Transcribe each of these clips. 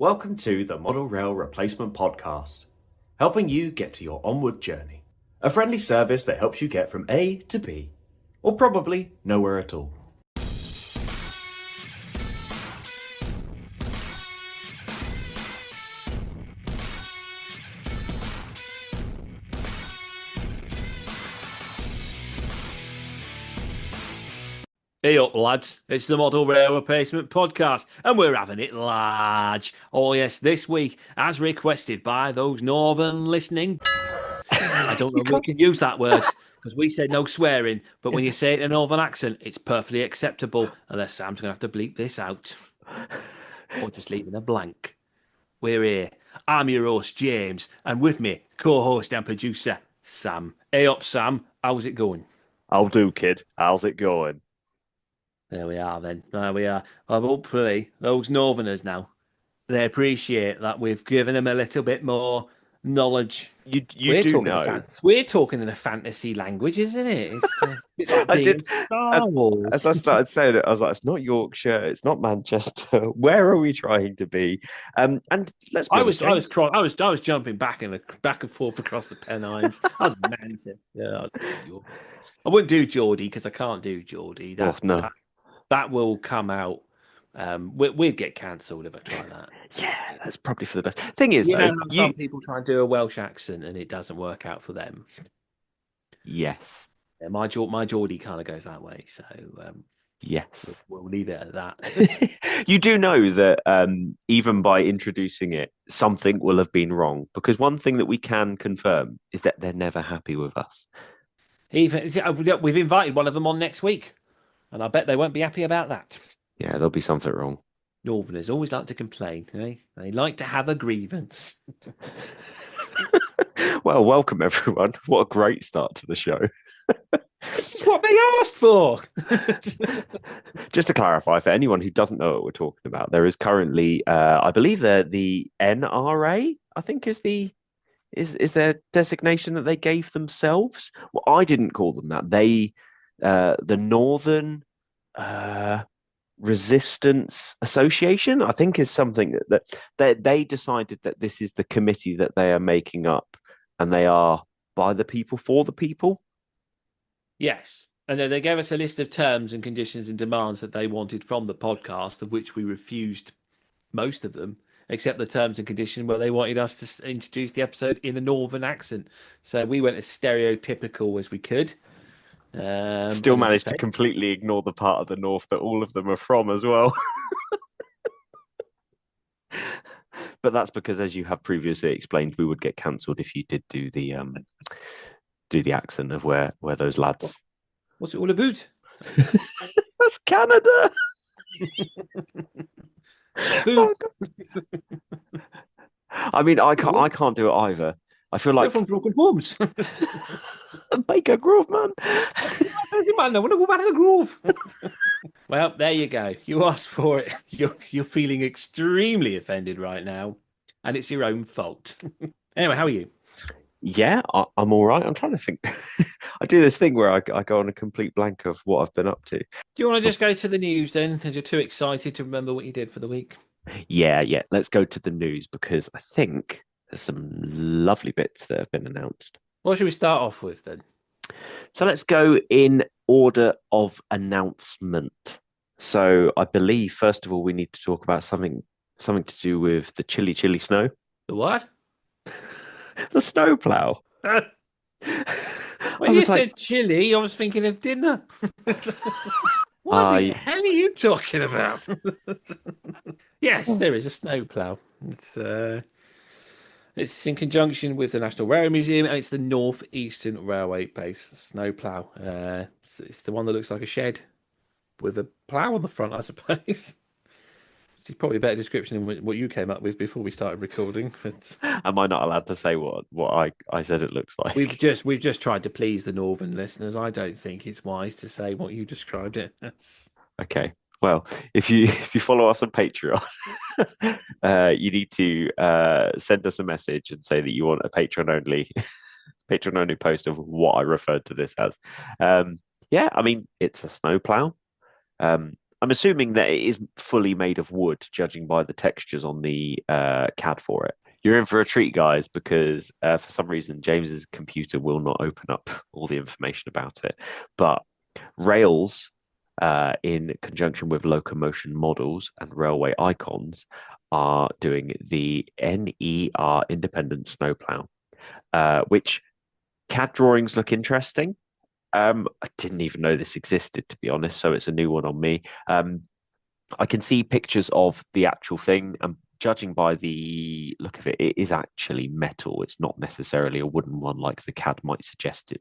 Welcome to the Model Rail Replacement Podcast, helping you get to your onward journey. A friendly service that helps you get from A to B, or probably nowhere at all. Hey up, lads. It's the Model Rail Replacement Podcast, and we're having it large. Oh, yes, this week, as requested by those northern listening. I don't know if we can use that word because we said no swearing, but when you say it in a northern accent, it's perfectly acceptable, unless Sam's going to have to bleep this out or just leave it a blank. We're here. I'm your host, James, and with me, co host and producer, Sam. Hey up, Sam. How's it going? I'll do, kid. How's it going? There we are then. There we are. Well, hopefully, those Northerners now, they appreciate that we've given them a little bit more knowledge. You We're do talking know. we're talking in a fantasy language, isn't it? It's a bit like I being did in Star as Wars. I started saying it, I was like, it's not Yorkshire, it's not Manchester. Where are we trying to be? And let's be honest, James. I was jumping back back and forth across the Pennines. I was Manchester. Yeah, I was York. I wouldn't do Geordie because I can't do Geordie. Oh no. That will come out. We'd get cancelled if I try that. Yeah, that's probably for the best. Thing is, You though, know, some people try and do a Welsh accent and it doesn't work out for them. yes, Yeah, my Geordie kind of goes that way, so yes, we'll leave it at that. you do know that even by introducing it, something will have been wrong because one thing that we can confirm is that they're never happy with us. Even we've invited one of them on next week, and I bet they won't be happy about that. Yeah, there'll be something wrong. Northerners always like to complain, eh? They like to have a grievance. Well, welcome everyone. What a great start to the show. It's what they asked for. Just to clarify, for anyone who doesn't know what we're talking about, there is currently, I believe, the NRA. I think is their designation that they gave themselves. Well, I didn't call them that. The Northern Resistance Association, I think, is something that they decided that this is the committee that they are making up, and they are by the people for the people. Yes. And then they gave us a list of terms and conditions and demands that they wanted from the podcast, of which we refused most of them, except the terms and conditions where they wanted us to introduce the episode in a northern accent. So we went as stereotypical as we could. Still managed to completely ignore the part of the north that all of them are from as well. But that's because, as you have previously explained, we would get cancelled if you did do the accent of where those lads. What's it all about? That's Canada. Oh, I mean, I can't do it either. I feel like from Broken Homes. Baker Grove, man. Man, I want to go back to the Grove. Well, there you go. You asked for it. You're feeling extremely offended right now, and it's your own fault. Anyway, how are you? Yeah, I'm all right. I'm trying to think. I do this thing where I go on a complete blank of what I've been up to. Do you want to just go to the news then, as you're too excited to remember what you did for the week? Yeah. Let's go to the news because I think there's some lovely bits that have been announced. What should we start off with then? So let's go in order of announcement. So I believe, first of all, we need to talk about something to do with the chilly snow. The what? The snowplow. When you said chilly, I was thinking of dinner. What the hell are you talking about? Yes, there is a snowplow. It's in conjunction with the National Railway Museum, and it's the North Eastern Railway Base snowplow. It's the one that looks like a shed with a plough on the front, I suppose. Which is probably a better description than what you came up with before we started recording. But am I not allowed to say what I said it looks like? We've just tried to please the northern listeners. I don't think it's wise to say what you described it. Okay. Well, if you follow us on Patreon, you need to send us a message and say that you want a Patreon only post of what I referred to this as. Yeah, I mean, it's a snowplow. I'm assuming that it is fully made of wood, judging by the textures on the CAD for it. You're in for a treat, guys, because for some reason James's computer will not open up all the information about it. But rails, in conjunction with locomotion models and railway icons, are doing the NER independent snowplow, which CAD drawings look interesting. I didn't even know this existed, to be honest, so it's a new one on me. I can see pictures of the actual thing, and judging by the look of it, it is actually metal. It's not necessarily a wooden one like the CAD might suggest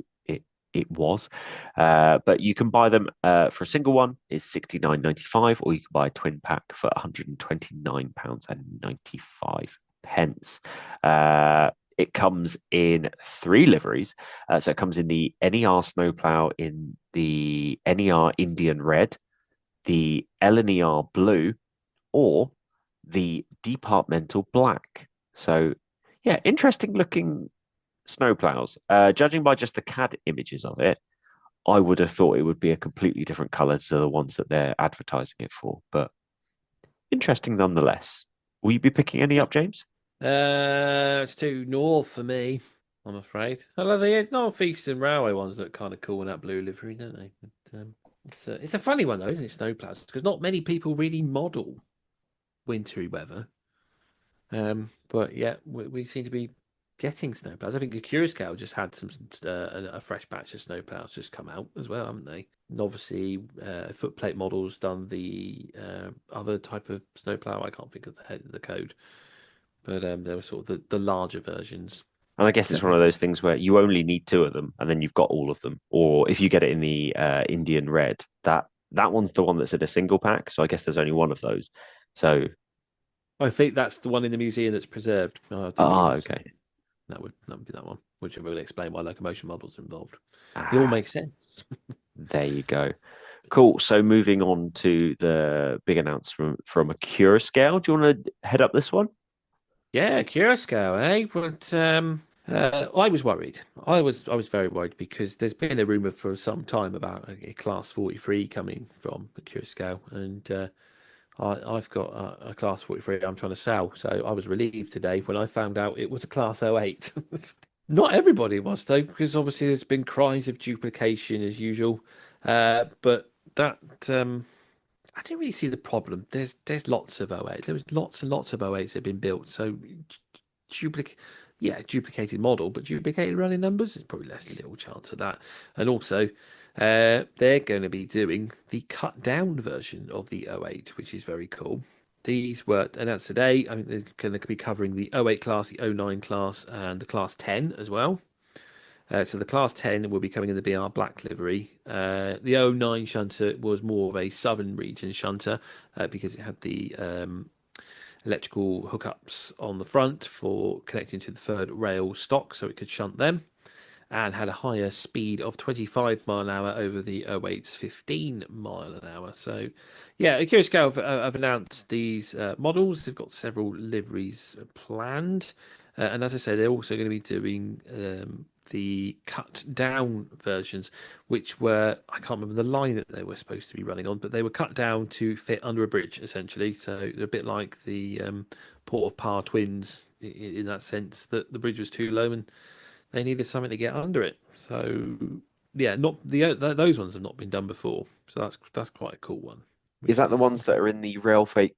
it was. But you can buy them for a single one is 69.95, or you can buy a twin pack for £129.95. It comes in three liveries. So it comes in the NER Snowplow, in the NER Indian Red, the LNER Blue, or the Departmental Black. So, yeah, interesting looking snowplows. Judging by just the CAD images of it, I would have thought it would be a completely different color to the ones that they're advertising it for, but interesting nonetheless. Will you be picking any up, James? It's too north for me, I'm afraid. Although the Northeastern Railway ones look kind of cool in that blue livery, don't they? But, it's a funny one though, isn't it? Snowplows, because not many people really model wintry weather. But yeah, we seem to be getting snowplows. I think the Curaçao just had a fresh batch of snowplows just come out as well, haven't they? And obviously, Footplate Models done the other type of snowplow. I can't think of the head of the code, but there were sort of the larger versions. And I guess it's one Definitely. of those things where you only need two of them, and then you've got all of them. Or if you get it in the Indian Red, that one's the one that's in a single pack. So I guess there's only one of those. So I think that's the one in the museum that's preserved. Oh, I didn't even see okay. it. That would be that one, which would really explain why locomotion models are involved. It all Ah, makes sense. there you go. Cool. So moving on to the big announcement from a Cura scale. Do you want to head up this one? Yeah, Curaçao, eh? But I was worried. I was very worried because there's been a rumor for some time about a Class 43 coming from Curaçao, and I've got a Class 43 I'm trying to sell. So I was relieved today when I found out it was a Class 08. Not everybody was though, because obviously there's been cries of duplication as usual. But that I don't really see the problem. There's lots of 08. There was lots and lots of 08s that have been built. So duplicate, yeah, duplicated model, but duplicated running numbers. There's probably less little chance of that. And also, they're going to be doing the cut down version of the 08, which is very cool. These were announced today. I think they're going to be covering the 08 class, the 09 class, and the class 10 as well. So the Class 10 will be coming in the BR Black livery. The '09 shunter was more of a southern region shunter because it had the electrical hookups on the front for connecting to the third rail stock so it could shunt them, and had a higher speed of 25 mile an hour over the '08's 15 mile an hour. So, yeah, Curious Scale have announced these models. They've got several liveries planned. And as I said, they're also going to be doing the cut down versions, which were, I can't remember the line that they were supposed to be running on, but they were cut down to fit under a bridge essentially. So they're a bit like the Port of Par twins in that sense, that the bridge was too low and they needed something to get under it. So yeah, not those ones have not been done before. So that's quite a cool one, Is which that the is ones that are in the rail freight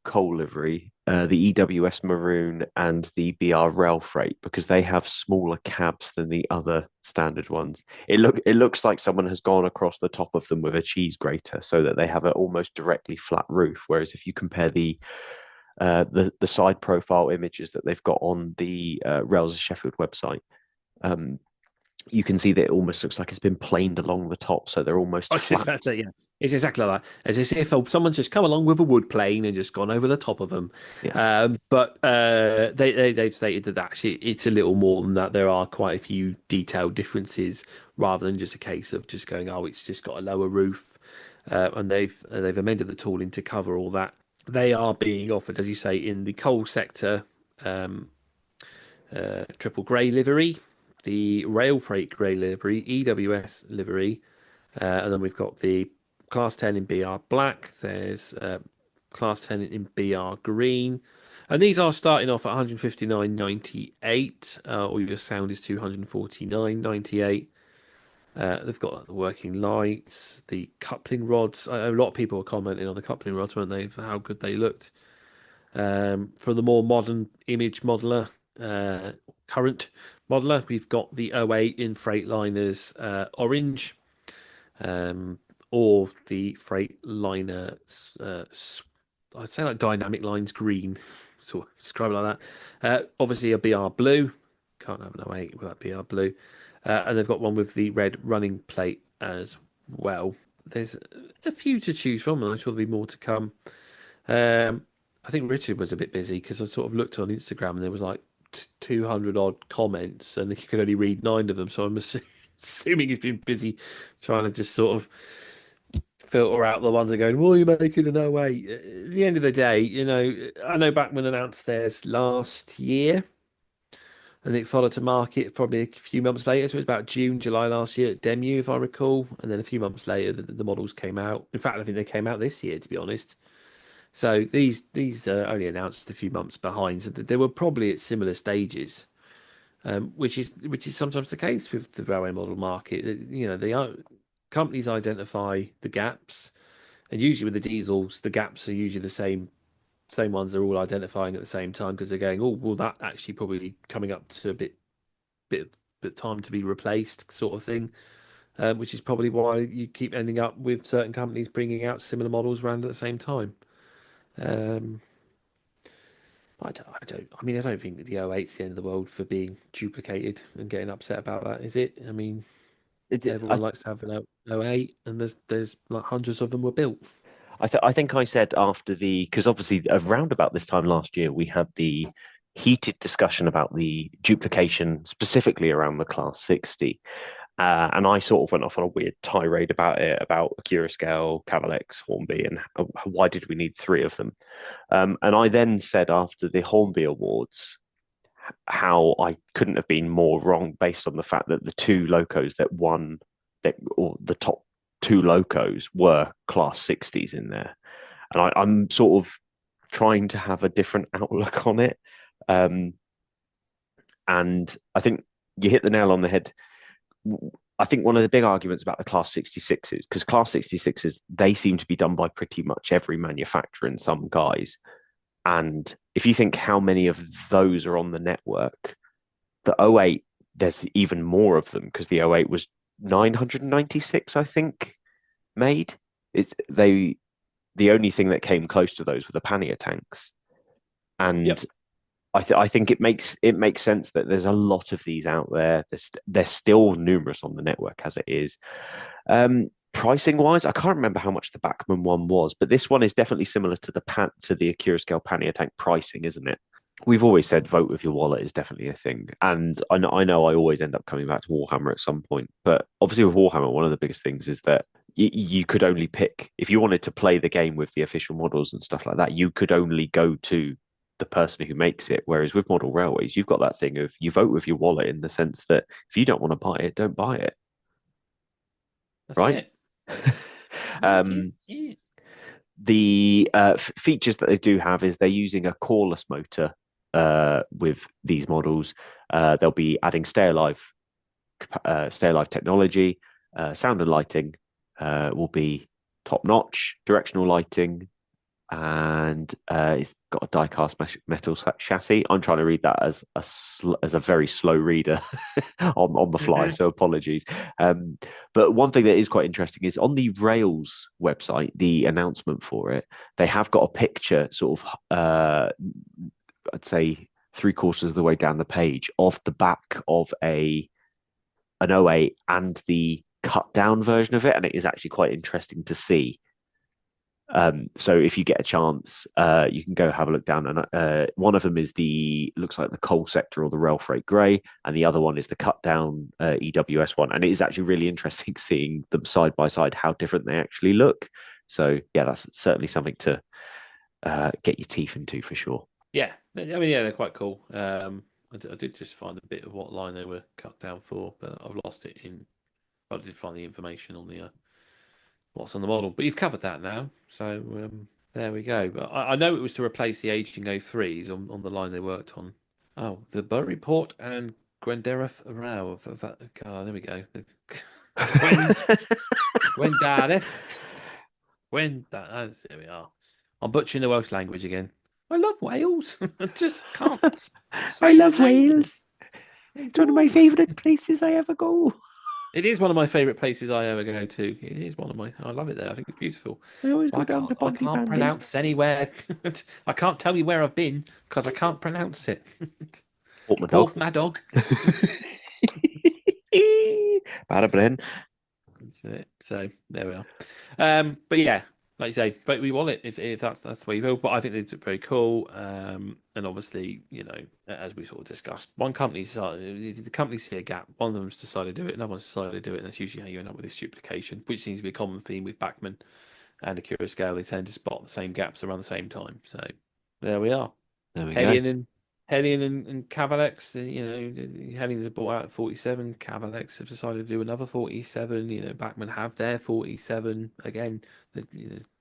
coal livery, the EWS maroon and the BR rail freight? Because they have smaller cabs than the other standard ones. It looks like someone has gone across the top of them with a cheese grater so that they have an almost directly flat roof. Whereas if you compare the side profile images that they've got on the Rails of Sheffield website, um, you can see that it almost looks like it's been planed along the top, so they're almost I was just flat. about to say, yeah, it's exactly like that. As if someone's just come along with a wood plane and just gone over the top of them. Yeah. But they've stated that actually it's a little more than that. There are quite a few detailed differences rather than just a case of just going, oh, it's just got a lower roof. And they've amended the tooling to cover all that. They are being offered, as you say, in the coal sector, um, triple grey livery, the rail freight grey livery, EWS livery, and then we've got the Class 10 in BR black. There's Class 10 in BR green. And these are starting off at 159.98. All your sound is 249.98. They've got like, the working lights, the coupling rods. A lot of people were commenting on the coupling rods, weren't they, for how good they looked. For the more modern image modeler, current modeler, we've got the O8 in Freightliner's orange, or the Freightliner, I'd say like Dynamic Lines green, sort of describe it like that. Obviously a BR blue, can't have an O8 without BR blue. And they've got one with the red running plate as well. There's a few to choose from, and I'm sure there'll be more to come. I think Richard was a bit busy because I sort of looked on Instagram and there was like 200 odd comments, and he could only read 9 of them. So I'm assuming he's been busy trying to just sort of filter out the ones that are going, well, you're making an 08. At the end of the day, I know Bachmann announced theirs last year, and it followed to market probably a few months later. So it was about June, July last year at Demu, if I recall. And then a few months later, the models came out. In fact, I think they came out this year, to be honest. So these only announced a few months behind. So they were probably at similar stages, which is sometimes the case with the railway model market. They are companies identify the gaps, and usually with the diesels, the gaps are usually the same ones they're all identifying at the same time because they're going, oh, well, that actually probably coming up to a bit time to be replaced, sort of thing. Which is probably why you keep ending up with certain companies bringing out similar models around at the same time. Um, I mean, I don't think that the 08's the end of the world for being duplicated and getting upset about that, is it? I mean, I, everyone likes to have an 08, and there's like hundreds of them were built. I think I said after because obviously around about this time last year we had the heated discussion about the duplication specifically around the Class 60. And I sort of went off on a weird tirade about it, about Curascale, Cavalex, Hornby, and why did we need 3 of them? And I then said after the Hornby Awards how I couldn't have been more wrong based on the fact that the 2 locos that won, or the top 2 locos were Class 60s in there. And I'm sort of trying to have a different outlook on it. And I think you hit the nail on the head. I think one of the big arguments about the Class 66s, because Class 66s, they seem to be done by pretty much every manufacturer and some guys. And if you think how many of those are on the network, the O8, there's even more of them because the O8 was 996, I think, made. The only thing that came close to those were the pannier tanks. And Yep. I think it makes sense that there's a lot of these out there. There's still numerous on the network as it is. Pricing wise, I can't remember how much the Bachmann one was, but this one is definitely similar to the Akira Scale pannier tank pricing, isn't it? We've always said vote with your wallet is definitely a thing, and I know I always end up coming back to Warhammer at some point. But obviously with Warhammer, one of the biggest things is that you could only pick if you wanted to play the game with the official models and stuff like that. You could only go to the person who makes it. Whereas with model railways, you've got that thing of you vote with your wallet in the sense that if you don't want to buy it, don't buy it. That's Right? it. It is. The features that they do have is they're using a coreless motor with these models. They'll be adding stay alive technology. Sound and lighting will be top notch. Directional lighting, and it's got a die-cast metal chassis. I'm trying to read that as a very slow reader on the fly, so apologies. But one thing that is quite interesting is on the Rails website, the announcement for it, they have got a picture, sort of, I'd say 3/4 of the way down the page, of the back of an O8 and the cut down version of it, and it is actually quite interesting to see. So if you get a chance, you can go have a look down. And one of them looks like the coal sector or the rail freight grey, and the other one is the cut down EWS one. And it is actually really interesting seeing them side by side, how different they actually look. So yeah, that's certainly something to get your teeth into for sure. Yeah, I mean, yeah, they're quite cool. I did just find a bit of what line they were cut down for, but I've lost it in. I did find the information on what's on the model. But you've covered that now, so there we go. But I know it was to replace the aging O3s on the line they worked on. Oh, the Buryport and Gwendereth Rao of that car. There we go. Gwen Gwendareth. There we are. I'm butchering the Welsh language again. I love Wales. I just can't I say the love name. Wales. It's one of my favourite places I ever go. It is one of my favourite places I ever go to. It is one of my. I love it there. I think it's beautiful. I always But go down to I can't Pontypandy. pronounce anywhere. I can't tell you where I've been because I can't pronounce it. Portmadog. Porthmadog. Badablin. That's it. So there we are. But yeah, like you say, vote we want it if that's the way you feel. But I think it's very cool. And obviously, as we sort of discussed, one company decided, if the companies see a gap, one of them's decided to do it, another one's decided to do it, and that's usually how you end up with this duplication, which seems to be a common theme with Bachmann and Acura Scale. They tend to spot the same gaps around the same time. So there we are. There we Hellion go. and Hellion and Cavalex, Hellions have bought out 47. Cavalex have decided to do another 47. Bachmann have their 47 again.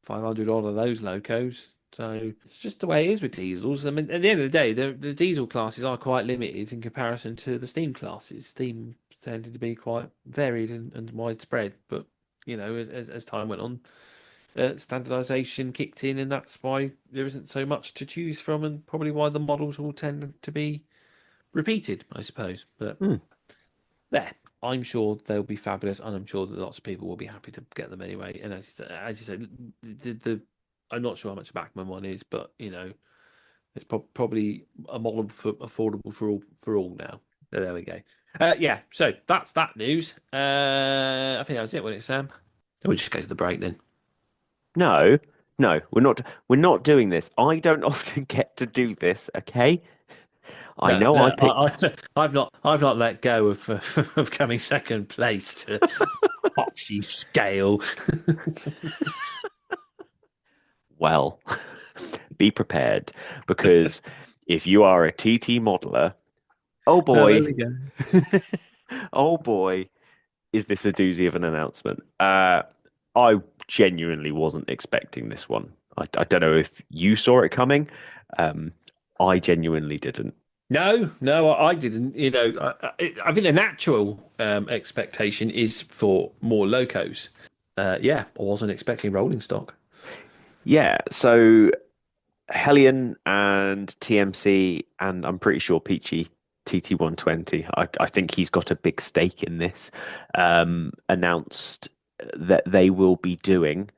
500 odd of those locos. So it's just the way it is with diesels. I mean, at the end of the day, the diesel classes are quite limited in comparison to the steam classes. Steam tended to be quite varied and widespread, but as time went on, standardization kicked in, and that's why there isn't so much to choose from, and probably why the models all tend to be repeated, I suppose. But there, I'm sure they'll be fabulous, and I'm sure that lots of people will be happy to get them anyway. And as you said, I'm not sure how much a Bachmann one is, but it's probably a model for affordable for all now. There we go. Yeah, so that's that news. I think that was it, wasn't it, Sam? We'll just go to the break then. No, no, we're not doing this. I don't often get to do this, okay? I No, know I no, picked I've not let go of of coming second place to Foxy Scale. well. Be prepared because if you are a TT modeler, oh Oh, there boy, we go. oh boy, is this a doozy of an announcement? I genuinely wasn't expecting this one. I don't know if you saw it coming. I genuinely didn't. No, I didn't. I think the natural expectation is for more locos. Yeah, I wasn't expecting rolling stock. Yeah, so Hellion and TMC, and I'm pretty sure Peachy TT120. I think he's got a big stake in this. Announced that they will be doing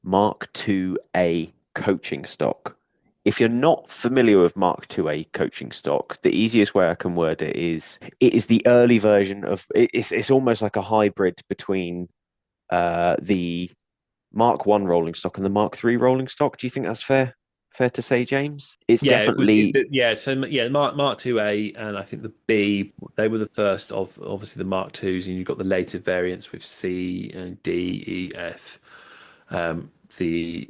Mark IIA coaching stock. If you're not familiar with Mark IIA coaching stock, the easiest way I can word it is the early version of it's almost like a hybrid between the Mark One rolling stock and the Mark III rolling stock. Do you think that's fair to say, James? It's Yeah, definitely yeah. So yeah, Mark II-A and I think the B, they were the first of obviously the Mark IIs, and you've got the later variants with C and D, E, F. The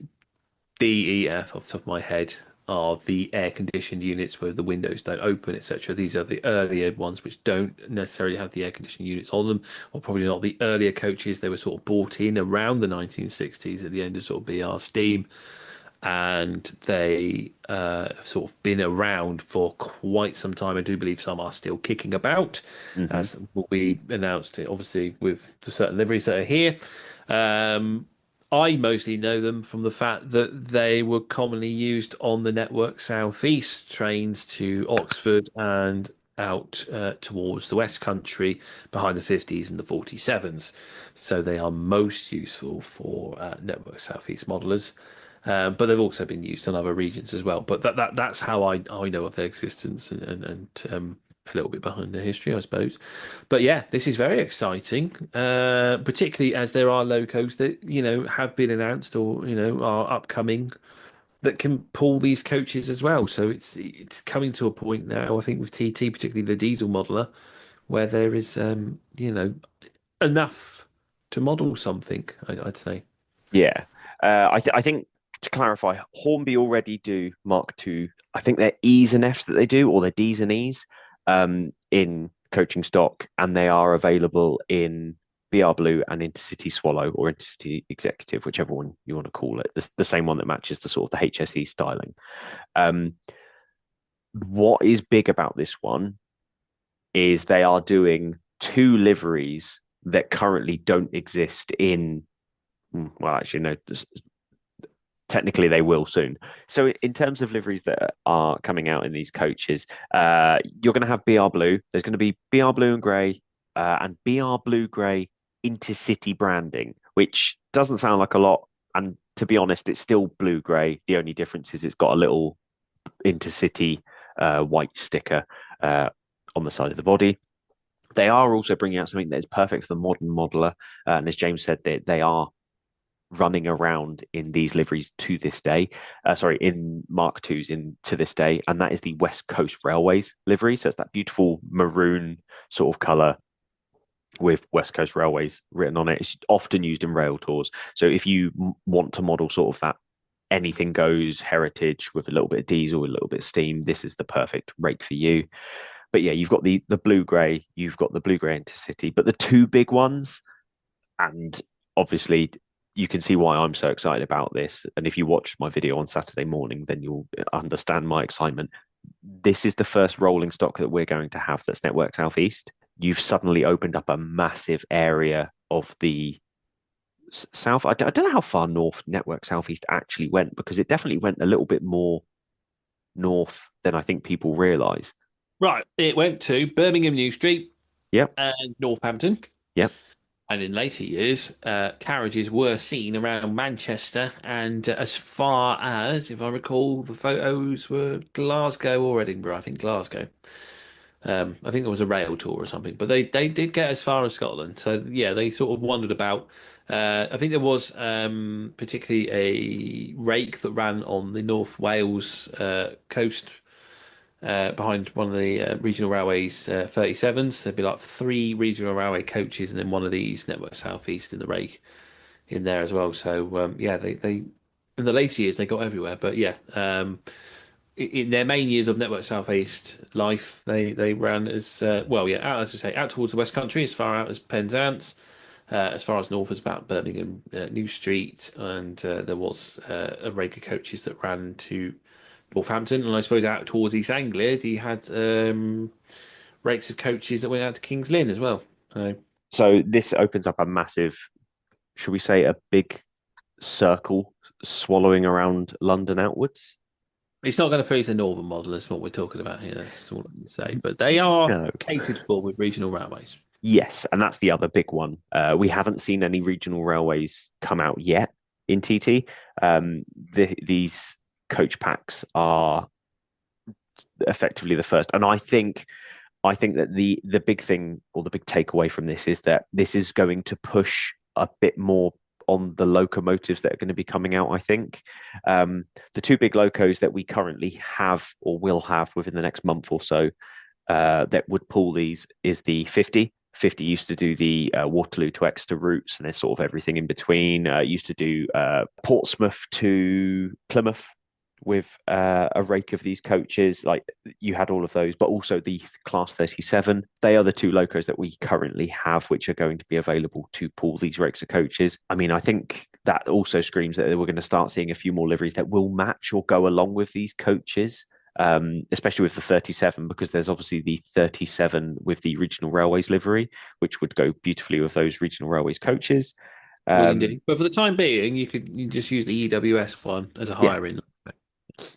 D, E, F, off the top of my head, are the air-conditioned units where the windows don't open, etc. These are the earlier ones which don't necessarily have the air-conditioning units on them, or probably not the earlier coaches. They were sort of bought in around the 1960s at the end of sort of BR steam, and they have sort of been around for quite some time. I do believe some are still kicking about, Mhm. as we announced it, obviously, with the certain liveries that are here. I mostly know them from the fact that they were commonly used on the Network Southeast trains to Oxford and out towards the West Country behind the 50s and the 47s. So they are most useful for Network Southeast modelers. But they've also been used on other regions as well. But that's how I know of their existence, and a little bit behind their history, I suppose. But yeah, this is very exciting, particularly as there are locos that have been announced or are upcoming that can pull these coaches as well. So it's coming to a point now, I think, with TT, particularly the diesel modeler, where there is enough to model something. I'd say. Yeah. I think to clarify, Hornby already do Mark II. I think they're E's and F's that they do, or they're D's and E's in coaching stock, and they are available in BR Blue and Intercity Swallow or Intercity Executive, whichever one you want to call it. The same one that matches the sort of the HSE styling. What is big about this one is they are doing two liveries that currently don't exist in, well, actually, no, technically they will soon. So in terms of liveries that are coming out in these coaches, you're going to have BR Blue. There's going to be BR Blue and Grey and BR Blue Grey Intercity branding, which doesn't sound like a lot. And to be honest, it's still blue grey. The only difference is it's got a little Intercity white sticker on the side of the body. They are also bringing out something that is perfect for the modern modeler. And as James said, they are running around in these liveries to this day. In Mark IIs to this day. And that is the West Coast Railways livery. So it's that beautiful maroon sort of colour with West Coast Railways written on it. It's often used in rail tours. So if you want to model sort of that anything goes heritage with a little bit of diesel, a little bit of steam, this is the perfect rake for you. But yeah, you've got the blue grey, you've got the blue grey Intercity, but the two big ones, and obviously you can see why I'm so excited about this. And if you watched my video on Saturday morning, then you'll understand my excitement. This is the first rolling stock that we're going to have that's Network Southeast. You've suddenly opened up a massive area of the south. I don't know how far north Network Southeast actually went, because it definitely went a little bit more north than I think people realise. Right, it went to Birmingham New Street Yep. and Northampton. Yep. And in later years, carriages were seen around Manchester and as far as, if I recall, the photos were Glasgow or Edinburgh. I think Glasgow. I think there was a rail tour or something, but they did get as far as Scotland. So yeah, they sort of wandered about. I think there was particularly a rake that ran on the North Wales coast behind one of the regional railways 37s. There'd be like three regional railway coaches and then one of these Network Southeast in the rake in there as well. So yeah, they in the later years they got everywhere, but yeah. In their main years of Network Southeast life, they ran as well, yeah, out as I say, out towards the West Country, as far out as Penzance, as far as north as about Birmingham New Street, and there was a rake of coaches that ran to Northampton, and I suppose out towards East Anglia, you had rakes of coaches that went out to Kings Lynn as well. So this opens up a massive, should we say, a big circle swallowing around London outwards. It's not going to please the northern model, is what we're talking about here. That's all I can say. But they are No. catered for with regional railways. Yes, and that's the other big one. We haven't seen any regional railways come out yet in TT. These coach packs are effectively the first, and I think that the big thing or the big takeaway from this is that this is going to push a bit more on the locomotives that are going to be coming out. I think the two big locos that we currently have or will have within the next month or so that would pull these is the 50. 50 used to do the Waterloo to Exeter routes, and there's sort of everything in between. Used to do Portsmouth to Plymouth with a rake of these coaches. Like, you had all of those, but also the Class 37. They are the two locos that we currently have, which are going to be available to pull these rakes of coaches. I mean, I think that also screams that we're going to start seeing a few more liveries that will match or go along with these coaches. Especially with the 37, because there's obviously the 37 with the regional railways livery, which would go beautifully with those regional railways coaches. Indeed. But for the time being, you just use the EWS one as a higher in.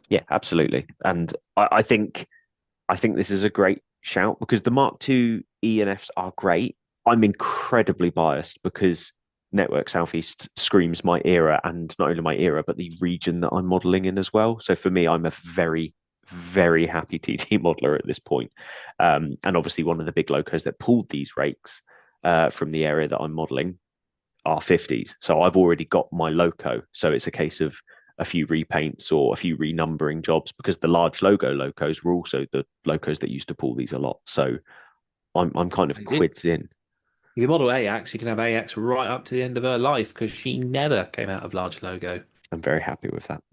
Yeah, absolutely. And I think this is a great shout, because the Mark II E and Fs are great. I'm incredibly biased because Network Southeast screams my era, and not only my era, but the region that I'm modeling in as well. So for me, I'm a very, very happy TT modeler at this point. And obviously one of the big locos that pulled these rakes from the area that I'm modeling are 50s. So I've already got my loco. So it's a case of a few repaints or a few renumbering jobs, because the large logo locos were also the locos that used to pull these a lot. So I'm kind of quids in. If you model AX, you can have AX right up to the end of her life, because she never came out of large logo. I'm very happy with that.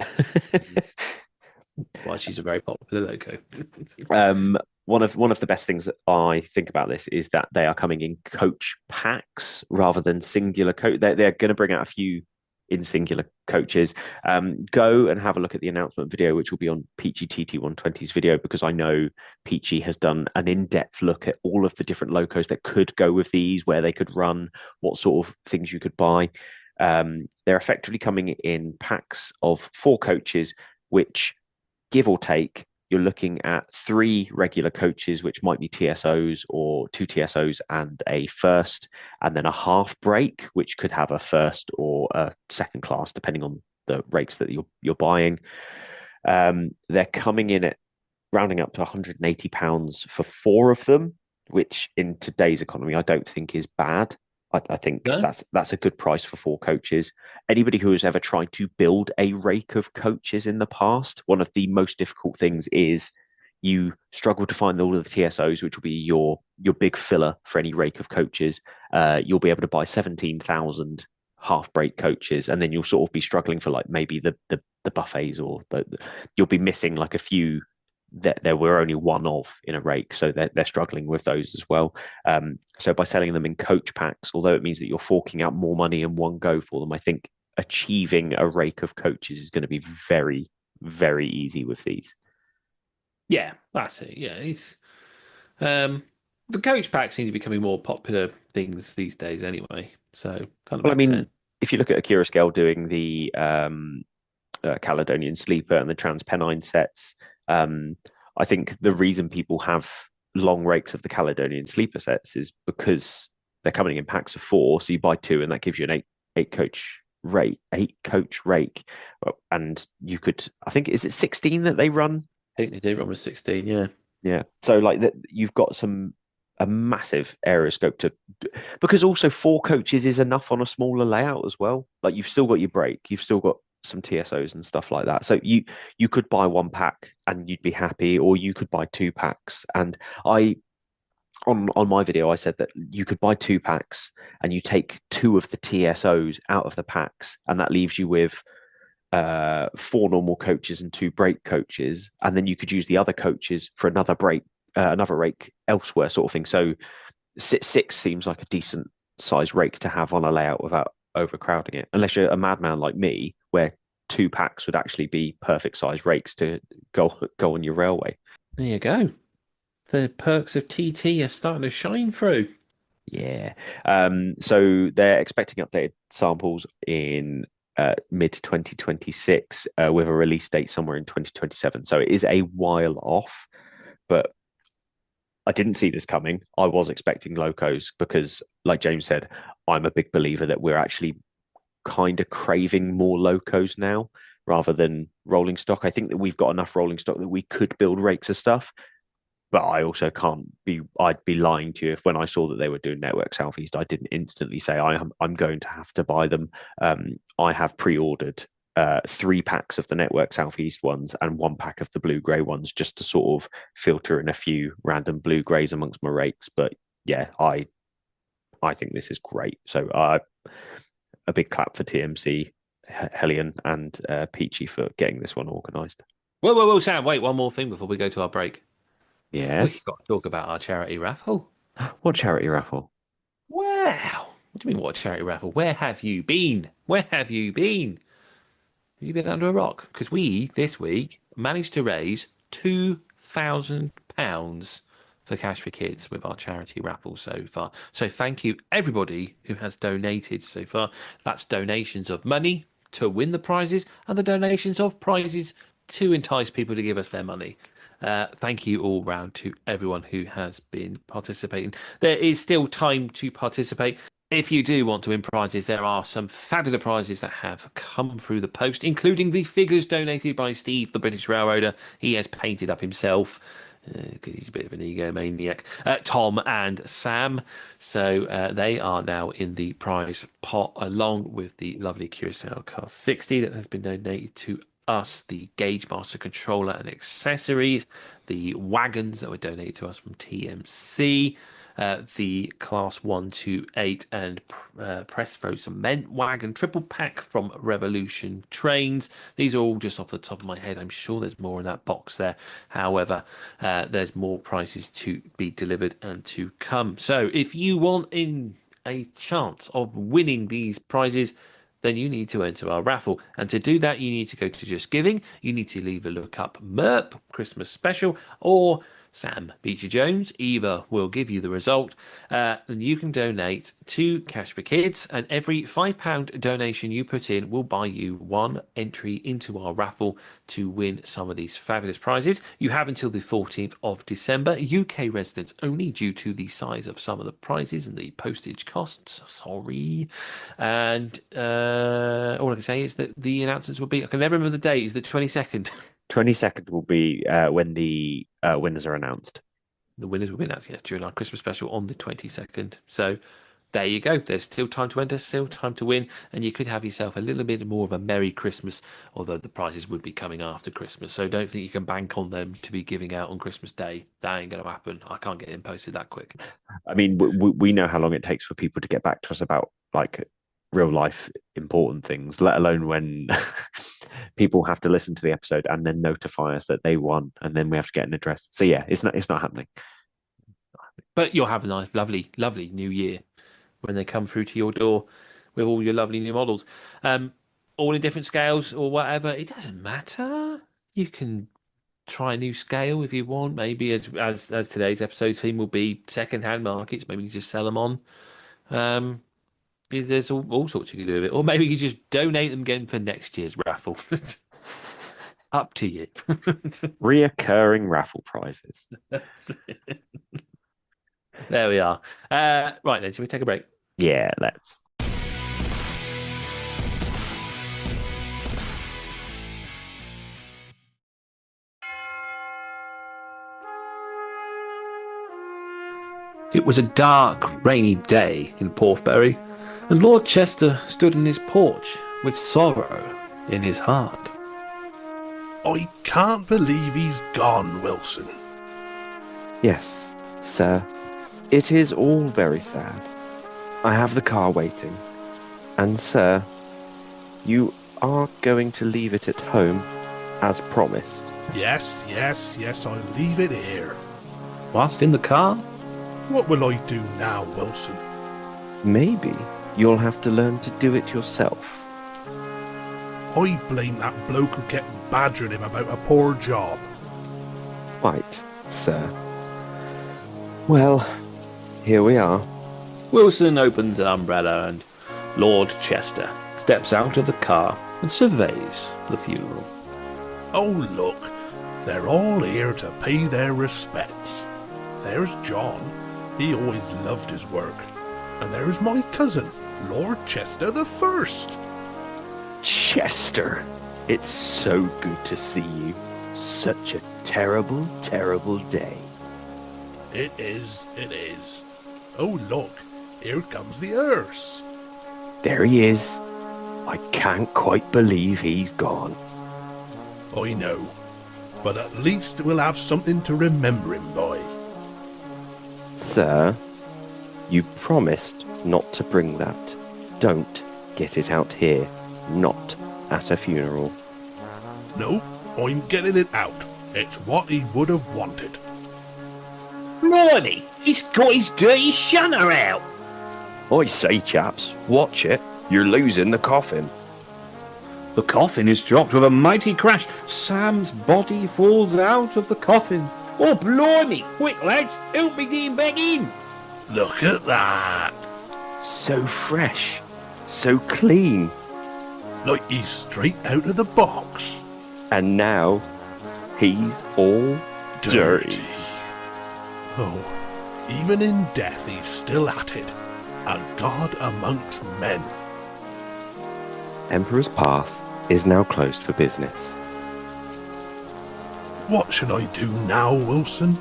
That's why she's a very popular logo. one of the best things that I think about this is that they are coming in coach packs rather than singular coach. They're going to bring out a few in singular coaches. Go and have a look at the announcement video, which will be on Peachy TT120's video, because I know Peachy has done an in-depth look at all of the different locos that could go with these, where they could run, what sort of things you could buy. They're effectively coming in packs of 4 coaches, which, give or take, you're looking at 3 regular coaches, which might be TSOs or 2 TSOs and a first, and then a half break, which could have a first or a second class, depending on the rates that you're buying. They're coming in at rounding up to £180 for 4 of them, which in today's economy I don't think is bad. I think No? that's a good price for 4 coaches. Anybody who has ever tried to build a rake of coaches in the past, one of the most difficult things is you struggle to find all of the TSOs, which will be your big filler for any rake of coaches. You'll be able to buy 17,000 half break coaches, and then you'll sort of be struggling for like maybe the buffets, or you'll be missing like a few that there were only one of in a rake, so they're struggling with those as well. So by selling them in coach packs, although it means that you're forking out more money in one go for them, I think achieving a rake of coaches is going to be very, very easy with these. Yeah, that's it. Yeah, it's the coach pack seems to be becoming more popular things these days anyway. So kind of Well, I makes mean, sense. if you look at Akira Scale doing the Caledonian Sleeper and the Transpennine sets, um, I think the reason people have long rakes of the Caledonian Sleeper sets is because they're coming in packs of 4. So you buy 2, and that gives you an eight coach rake. And you could, I think, is it 16 that they run? I think they did run with 16, yeah. Yeah. So like that, you've got a massive area scope to, because also 4 coaches is enough on a smaller layout as well. Like you've still got your break, you've still got some TSOs and stuff like that. So you could buy 1 pack and you'd be happy, or you could buy 2 packs. And I on my video I said that you could buy 2 packs and you take 2 of the TSOs out of the packs, and that leaves you with 4 normal coaches and 2 break coaches, and then you could use the other coaches for another rake elsewhere, sort of thing. So 6 seems like a decent size rake to have on a layout without overcrowding it, unless you're a madman like me, where 2 packs would actually be perfect size rakes to go on your railway. There you go. The perks of TT are starting to shine through. Yeah. So they're expecting updated samples in mid 2026, with a release date somewhere in 2027. So it is a while off, but I didn't see this coming. I was expecting locos because, like James said, I'm a big believer that we're actually kind of craving more locos now rather than rolling stock. I think that we've got enough rolling stock that we could build rakes of stuff, but I also can't be. I'd be lying to you if when I saw that they were doing Network Southeast, I didn't instantly say I'm going to have to buy them. I have pre-ordered 3 packs of the Network Southeast ones and 1 pack of the blue grey ones, just to sort of filter in a few random blue greys amongst my rakes. But yeah, I think this is great. So a big clap for TMC, Hellion, and Peachy for getting this one organised. Whoa, whoa, whoa, Sam, wait, one more thing before we go to our break. We've Yes. got to talk about our charity raffle. What charity raffle? Wow. What do you mean, what charity raffle? Where have you been? Where have you been? Have you been under a rock? Because we, this week, managed to raise £2,000 for Cash for Kids with our charity raffle so far. So thank you, everybody who has donated so far. That's donations of money to win the prizes and the donations of prizes to entice people to give us their money. Thank you all round to everyone who has been participating. There is still time to participate. If you do want to win prizes, there are some fabulous prizes that have come through the post, including the figures donated by Steve, the British railroader. He has painted up himself because he's a bit of an egomaniac. Tom and Sam. So they are now in the prize pot, along with the lovely Curacao Car 60 that has been donated to us, the Gauge Master controller and accessories, the wagons that were donated to us from TMC. the Class 1 to 8 and Pressfro Cement Wagon triple pack from Revolution Trains. These are all just off the top of my head. I'm sure there's more in that box there. However, there's more prizes to be delivered and to come. So if you want in a chance of winning these prizes, then you need to enter our raffle. And to do that, you need to go to Just Giving. You need to either look up MERP Christmas Special or Sam Beecher Jones. Either will give you the result. And you can donate to Cash for Kids. And every £5 donation you put in will buy you one entry into our raffle to win some of these fabulous prizes. You have until the 14th of December. UK residents only, due to the size of some of the prizes and the postage costs. Sorry. And all I can say is that the announcements will be, I can never remember the date, is the 22nd. 22nd will be when the winners are announced. The winners will be announced, yes, during our Christmas special on the 22nd. So there you go. There's still time to enter, still time to win, and you could have yourself a little bit more of a Merry Christmas, although the prizes would be coming after Christmas. So don't think you can bank on them to be giving out on Christmas Day. That ain't going to happen. I can't get them posted that quick. I mean, we know how long it takes for people to get back to us about like real life important things, let alone when people have to listen to the episode and then notify us that they won, and then we have to get an address. So yeah, it's not happening. But you'll have a nice, lovely, lovely new year when they come through to your door with all your lovely new models. All in different scales or whatever. It doesn't matter. You can try a new scale if you want. Maybe as today's episode theme will be second-hand markets. Maybe you just sell them on. There's all sorts you can do with it. Or maybe you just donate them again for next year's raffle. Up to you. Reoccurring raffle prizes. There we are. Right then, shall we take a break? Yeah, let's. It was a dark, rainy day in Porthbury, and Lord Chester stood in his porch with sorrow in his heart. I can't believe he's gone, Wilson. Yes, sir. It is all very sad. I have the car waiting. And, sir, you are going to leave it at home, as promised. Yes, I'll leave it here. Whilst in the car? What will I do now, Wilson? Maybe you'll have to learn to do it yourself. I blame that bloke who kept badgering him about a poor job. Right, sir. Well, here we are. Wilson opens an umbrella and Lord Chester steps out of the car and surveys the funeral. Oh, look, they're all here to pay their respects. There's John. He always loved his work. And there's my cousin, Lord Chester the First. Chester, it's so good to see you. Such a terrible, terrible day. It is. Oh, look, here comes the hearse. There he is. I can't quite believe he's gone. I know, but at least we'll have something to remember him by. Sir, you promised not to bring that. Don't get it out here. Not at a funeral. No, I'm getting it out. It's what he would have wanted. Blimey, he's got his dirty shunter out. I say, chaps, watch it. You're losing the coffin. The coffin is dropped with a mighty crash. Sam's body falls out of the coffin. Oh, blimey! Quick, lads, help me get him back in. Look at that. So fresh. So clean. Like he's straight out of the box. And now, he's all dirty. Oh, even in death he's still at it. A god amongst men. Emperor's Path is now closed for business. What should I do now, Wilson?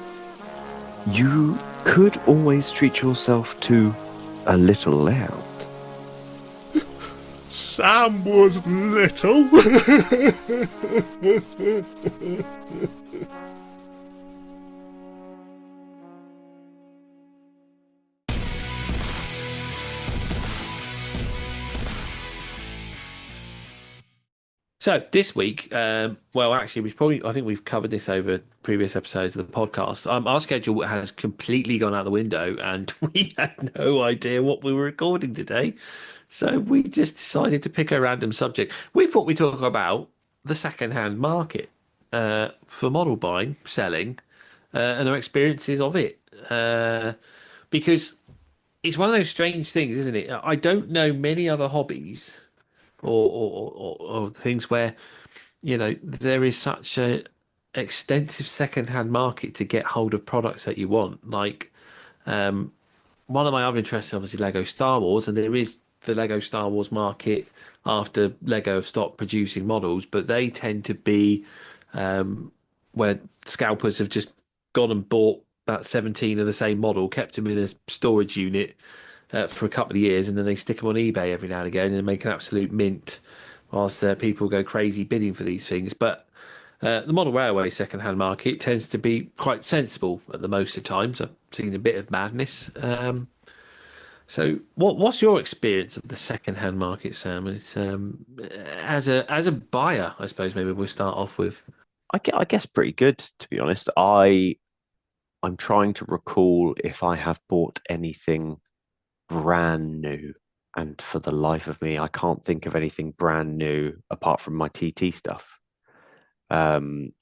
You could always treat yourself to a little layout. Sam was little. So this week, well, actually, I think we've covered this over previous episodes of the podcast. Our schedule has completely gone out the window, and we had no idea what we were recording today. So we just decided to pick a random subject. We thought we'd talk about the second-hand market for model buying, selling, and our experiences of it. Because it's one of those strange things, isn't it? I don't know many other hobbies or things where there is such a extensive second-hand market to get hold of products that you want. Like, one of my other interests is obviously Lego Star Wars, and there is the Lego Star Wars market after Lego have stopped producing models, but they tend to be where scalpers have just gone and bought about 17 of the same model, kept them in a storage unit for a couple of years, and then they stick them on eBay every now and again and make an absolute mint whilst people go crazy bidding for these things. But the model railway second-hand market tends to be quite sensible at the most of times. I've seen a bit of madness. So what's your experience of the second-hand market, Sam? It's, as a buyer, I suppose maybe we'll start off with. I guess pretty good, to be honest. I'm trying to recall if I have bought anything brand new. And for the life of me, I can't think of anything brand new apart from my TT stuff.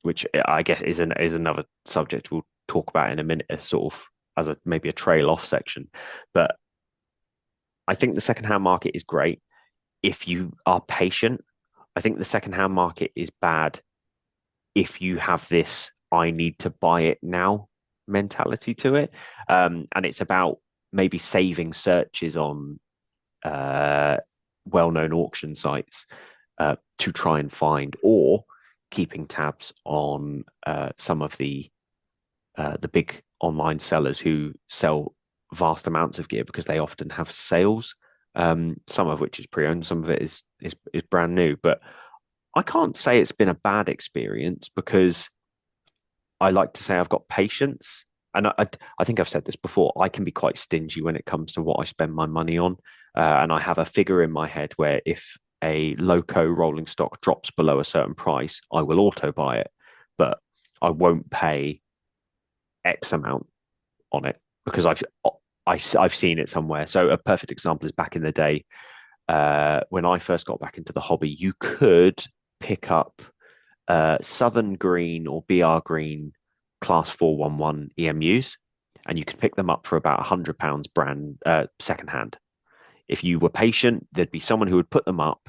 Which I guess is another subject we'll talk about in a minute, as sort of as a maybe a trail off section. But I think the secondhand market is great if you are patient. I think the secondhand market is bad if you have this "I need to buy it now" mentality to it, and it's about maybe saving searches on uh, well-known auction sites to try and find, or keeping tabs on some of the big online sellers who sell vast amounts of gear because they often have sales. Some of which is pre-owned, some of it is brand new. But I can't say it's been a bad experience because I like to say I've got patience. And I think I've said this before. I can be quite stingy when it comes to what I spend my money on. And I have a figure in my head where if a loco rolling stock drops below a certain price, I will auto buy it, but I won't pay X amount on it because I've seen it somewhere. So a perfect example is back in the day when I first got back into the hobby, you could pick up Southern Green or BR Green Class 411 EMUs, and you could pick them up for about £100 brand secondhand. If you were patient, there'd be someone who would put them up,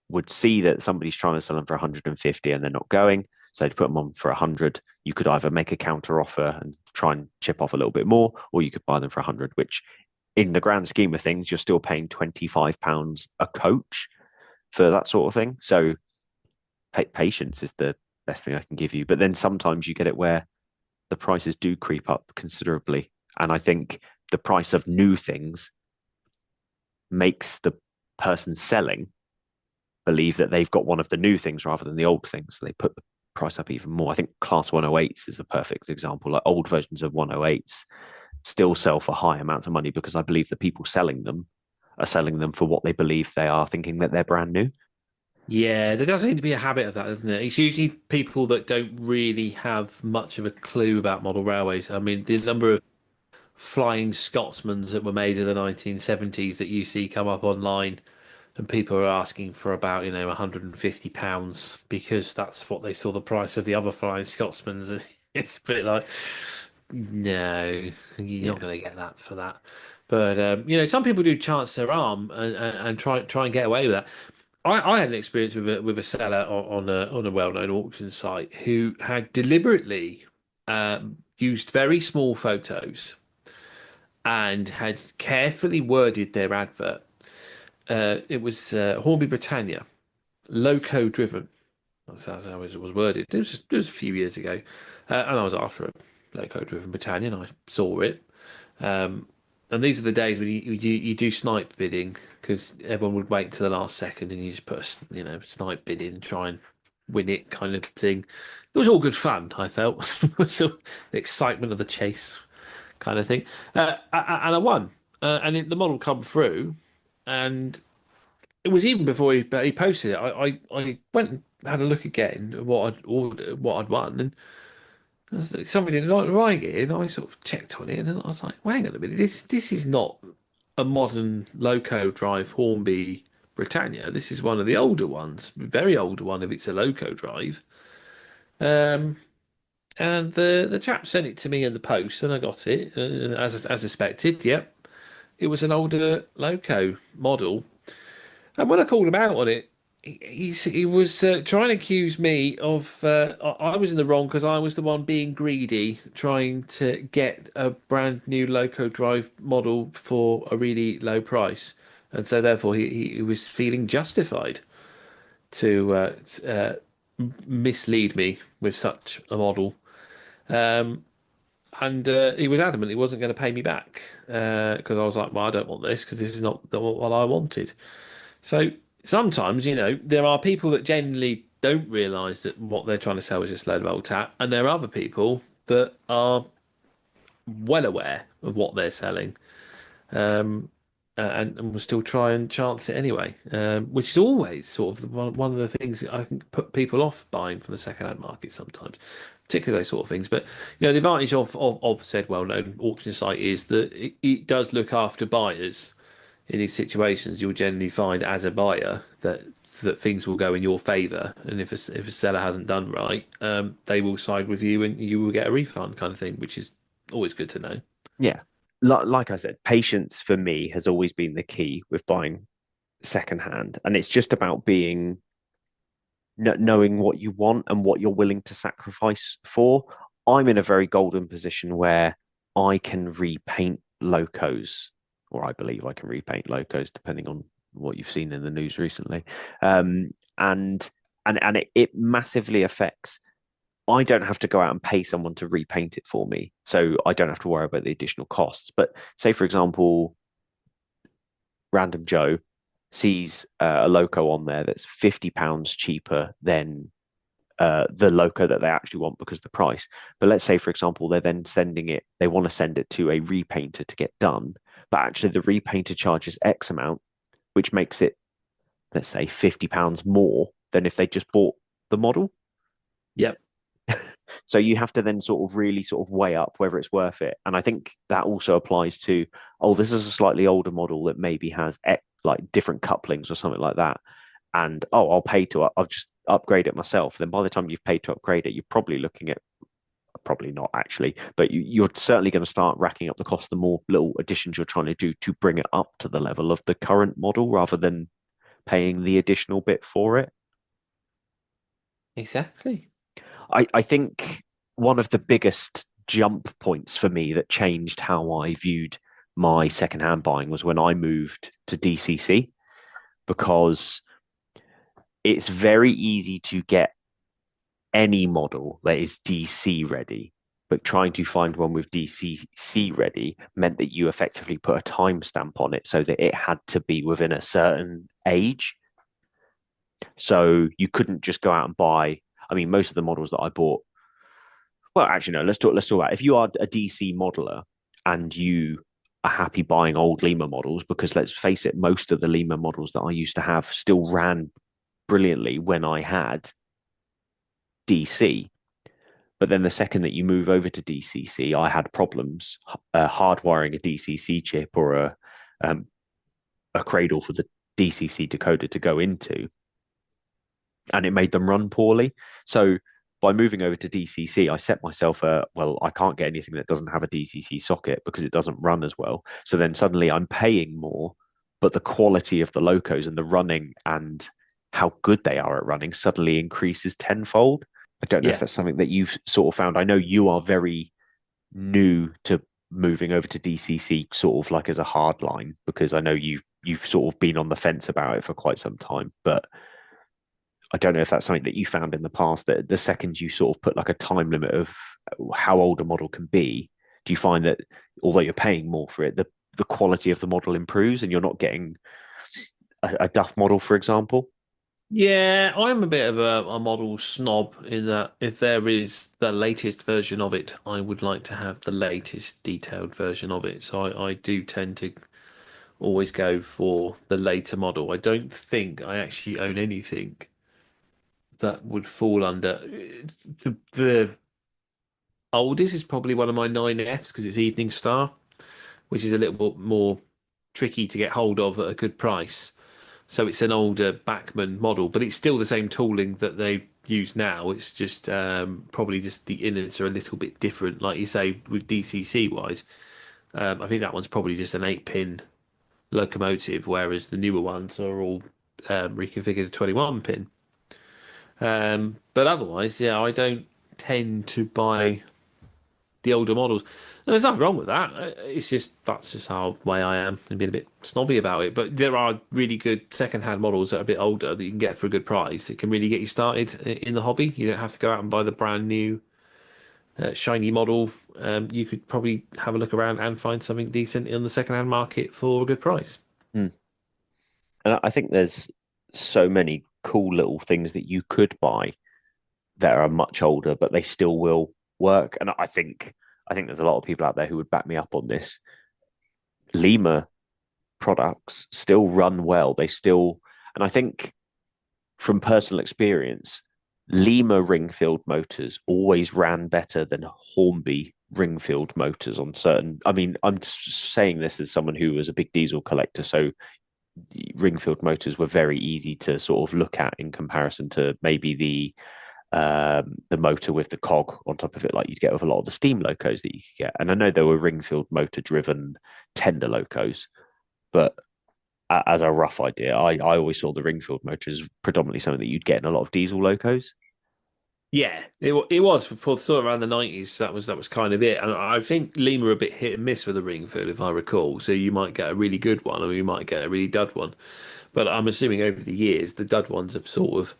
would see that somebody's trying to sell them for 150 and they're not going, so they'd put them on for 100. You could either make a counter offer and try and chip off a little bit more, or you could buy them for 100, which in the grand scheme of things, you're still paying £25 a coach for that sort of thing. So patience is the best thing I can give you. But then sometimes you get it where the prices do creep up considerably. And I think the price of new things makes the person selling believe that they've got one of the new things rather than the old things. So they put the price up even more. I think Class 108s is a perfect example. Like old versions of 108s still sell for high amounts of money because I believe the people selling them are selling them for what they believe they are, thinking that they're brand new. Yeah, there does seem to be a habit of that, doesn't it? It's usually people that don't really have much of a clue about model railways. I mean, there's a number of Flying Scotsmans that were made in the 1970s that you see come up online, and people are asking for about, £150 because that's what they saw the price of the other Flying Scotsmans. And it's a bit like, no, you're Yeah. not going to get that for that. But some people do chance their arm and try and get away with that. I had an experience with a seller on a well-known auction site who had deliberately used very small photos and had carefully worded their advert. It was Hornby Britannia, loco driven. That's how it was worded. It was a few years ago, and I was after a loco driven Britannia, and I saw it. Um, and these are the days when you do snipe bidding because everyone would wait to the last second, and you just put snipe bid in and try and win it kind of thing. It was all good fun. I felt so the excitement of the chase kind of thing, and I won. And the model come through, and it was even before he posted it. I went and had a look again at what I'd ordered, what I'd won, and somebody didn't like it, and I sort of checked on it, and I was like, "Well, hang on a minute, this is not a modern Loco Drive Hornby Britannia. This is one of the older ones, very older one if it's a Loco Drive." Um, and the chap sent it to me in the post, and I got it as expected. Yep, it was an older Loco model. And when I called him out on it, he was trying to accuse me of I was in the wrong because I was the one being greedy, trying to get a brand new Loco Drive model for a really low price, and so therefore he was feeling justified to mislead me with such a model. Um, and he was adamant he wasn't going to pay me back because I was like, well, I don't want this because this is not what I wanted. So sometimes, there are people that genuinely don't realise that what they're trying to sell is just a load of old tap, and there are other people that are well aware of what they're selling, um, and will still try and chance it anyway, which is always sort of one of the things that I can put people off buying from the second-hand market sometimes, particularly those sort of things. But the advantage of said well-known auction site is that it does look after buyers in these situations. You'll generally find as a buyer that things will go in your favour, and if a seller hasn't done right, they will side with you, and you will get a refund, kind of thing, which is always good to know. Yeah. Like I said, patience for me has always been the key with buying secondhand. And it's just about knowing what you want and what you're willing to sacrifice for. I'm in a very golden position where I can repaint locos, or I believe I can repaint locos, depending on what you've seen in the news recently. And it massively affects. I don't have to go out and pay someone to repaint it for me, so I don't have to worry about the additional costs. But say, for example, random Joe sees a loco on there that's £50 cheaper than the loco that they actually want because of the price. But let's say, for example, they're then they want to send it to a repainter to get done, but actually the repainter charges X amount, which makes it, let's say, £50 more than if they just bought the model. Yep. So you have to then sort of really sort of weigh up whether it's worth it. And I think that also applies to, oh, this is a slightly older model that maybe has like different couplings or something like that. And I'll just upgrade it myself. Then by the time you've paid to upgrade it, you're probably looking at, probably not actually, but you're certainly going to start racking up the cost the more little additions you're trying to do to bring it up to the level of the current model rather than paying the additional bit for it. Exactly. I think one of the biggest jump points for me that changed how I viewed my secondhand buying was when I moved to DCC, because it's very easy to get any model that is DC ready, but trying to find one with DCC ready meant that you effectively put a timestamp on it so that it had to be within a certain age. So you couldn't just go out and buy. I mean, most of the models that I bought. Well, actually, no. Let's talk about if you are a DC modeler and you are happy buying old Lima models, because let's face it, most of the Lima models that I used to have still ran brilliantly when I had DC. But then the second that you move over to DCC, I had problems hardwiring a DCC chip or a cradle for the DCC decoder to go into, and it made them run poorly. So by moving over to DCC, I set myself I can't get anything that doesn't have a DCC socket because it doesn't run as well. So then suddenly I'm paying more, but the quality of the locos and the running and how good they are at running suddenly increases tenfold. I don't know if that's something that you've sort of found. I know you are very new to moving over to DCC, sort of like as a hard line, because I know you've sort of been on the fence about it for quite some time. But I don't know if that's something that you found in the past, that the second you sort of put like a time limit of how old a model can be, do you find that although you're paying more for it, the quality of the model improves and you're not getting a duff model, for example? Yeah, I'm a bit of a model snob in that if there is the latest version of it, I would like to have the latest detailed version of it. So I do tend to always go for the later model. I don't think I actually own anything that would fall under the oldest is probably one of my 9Fs because it's Evening Star, which is a little bit more tricky to get hold of at a good price. So it's an older Bachmann model, but it's still the same tooling that they use now. It's just probably just the innards are a little bit different, like you say with DCC wise. I think that one's probably just an 8-pin locomotive, whereas the newer ones are all reconfigured to 21 pin. But otherwise, yeah, I don't tend to buy the older models. And there's nothing wrong with that. It's just that's just how way I am and being a bit snobby about it. But there are really good second-hand models that are a bit older that you can get for a good price. It can really get you started in the hobby. You don't have to go out and buy the brand new shiny model. You could probably have a look around and find something decent in the second-hand market for a good price. Mm. And I think there's so many cool little things that you could buy that are much older, but they still will work. And I think there's a lot of people out there who would back me up on this. Lima products still run well. They still, and I think from personal experience, Lima ring-filled motors always ran better than Hornby ring-filled motors on certain. I mean, I'm saying this as someone who was a big diesel collector, so ring-filled motors were very easy to sort of look at in comparison to maybe the motor with the cog on top of it, like you'd get with a lot of the steam locos that you could get. And I know there were ring-filled motor-driven tender locos, but as a rough idea, I always saw the ring-filled motor as predominantly something that you'd get in a lot of diesel locos. Yeah, it was for sort of around the 90s. That was kind of it. And I think Lima are a bit hit and miss with the Ringfield, if I recall. So you might get a really good one, or you might get a really dud one. But I'm assuming over the years, the dud ones have sort of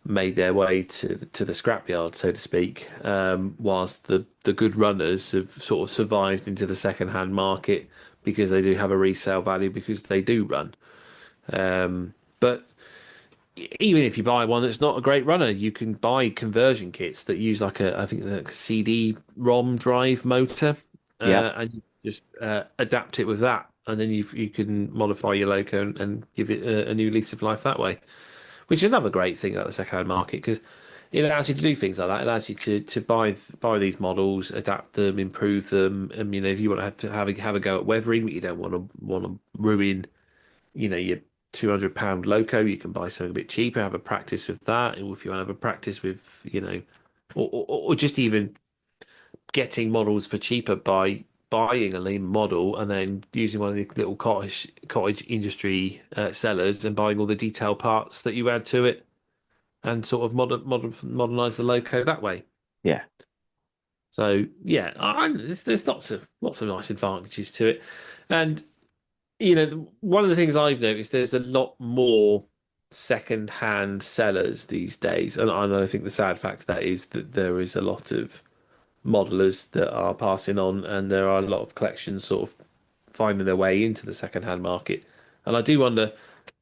made their way to the scrapyard, so to speak. Whilst the good runners have sort of survived into the second-hand market because they do have a resale value because they do run. But even if you buy one that's not a great runner, you can buy conversion kits that use like I think a CD-ROM drive motor, Yeah, and you just adapt it with that, and then you can modify your loco and give it a new lease of life that way, which is another great thing about the second-hand market because it allows you to do things like that. It allows you to buy these models, adapt them, improve them. And if you want to have a go at weathering, but you don't want to ruin your £200 loco, you can buy something a bit cheaper, have a practice with that. Or if you want to have a practice with, or just even getting models for cheaper by buying a lean model and then using one of the little cottage industry sellers and buying all the detail parts that you add to it and sort of modernize the loco that way. yeah, So yeah, there's lots of nice advantages to it, and one of the things I've noticed, there's a lot more second-hand sellers these days, and I think the sad fact of that is that there is a lot of modelers that are passing on, and there are a lot of collections sort of finding their way into the second-hand market. And I do wonder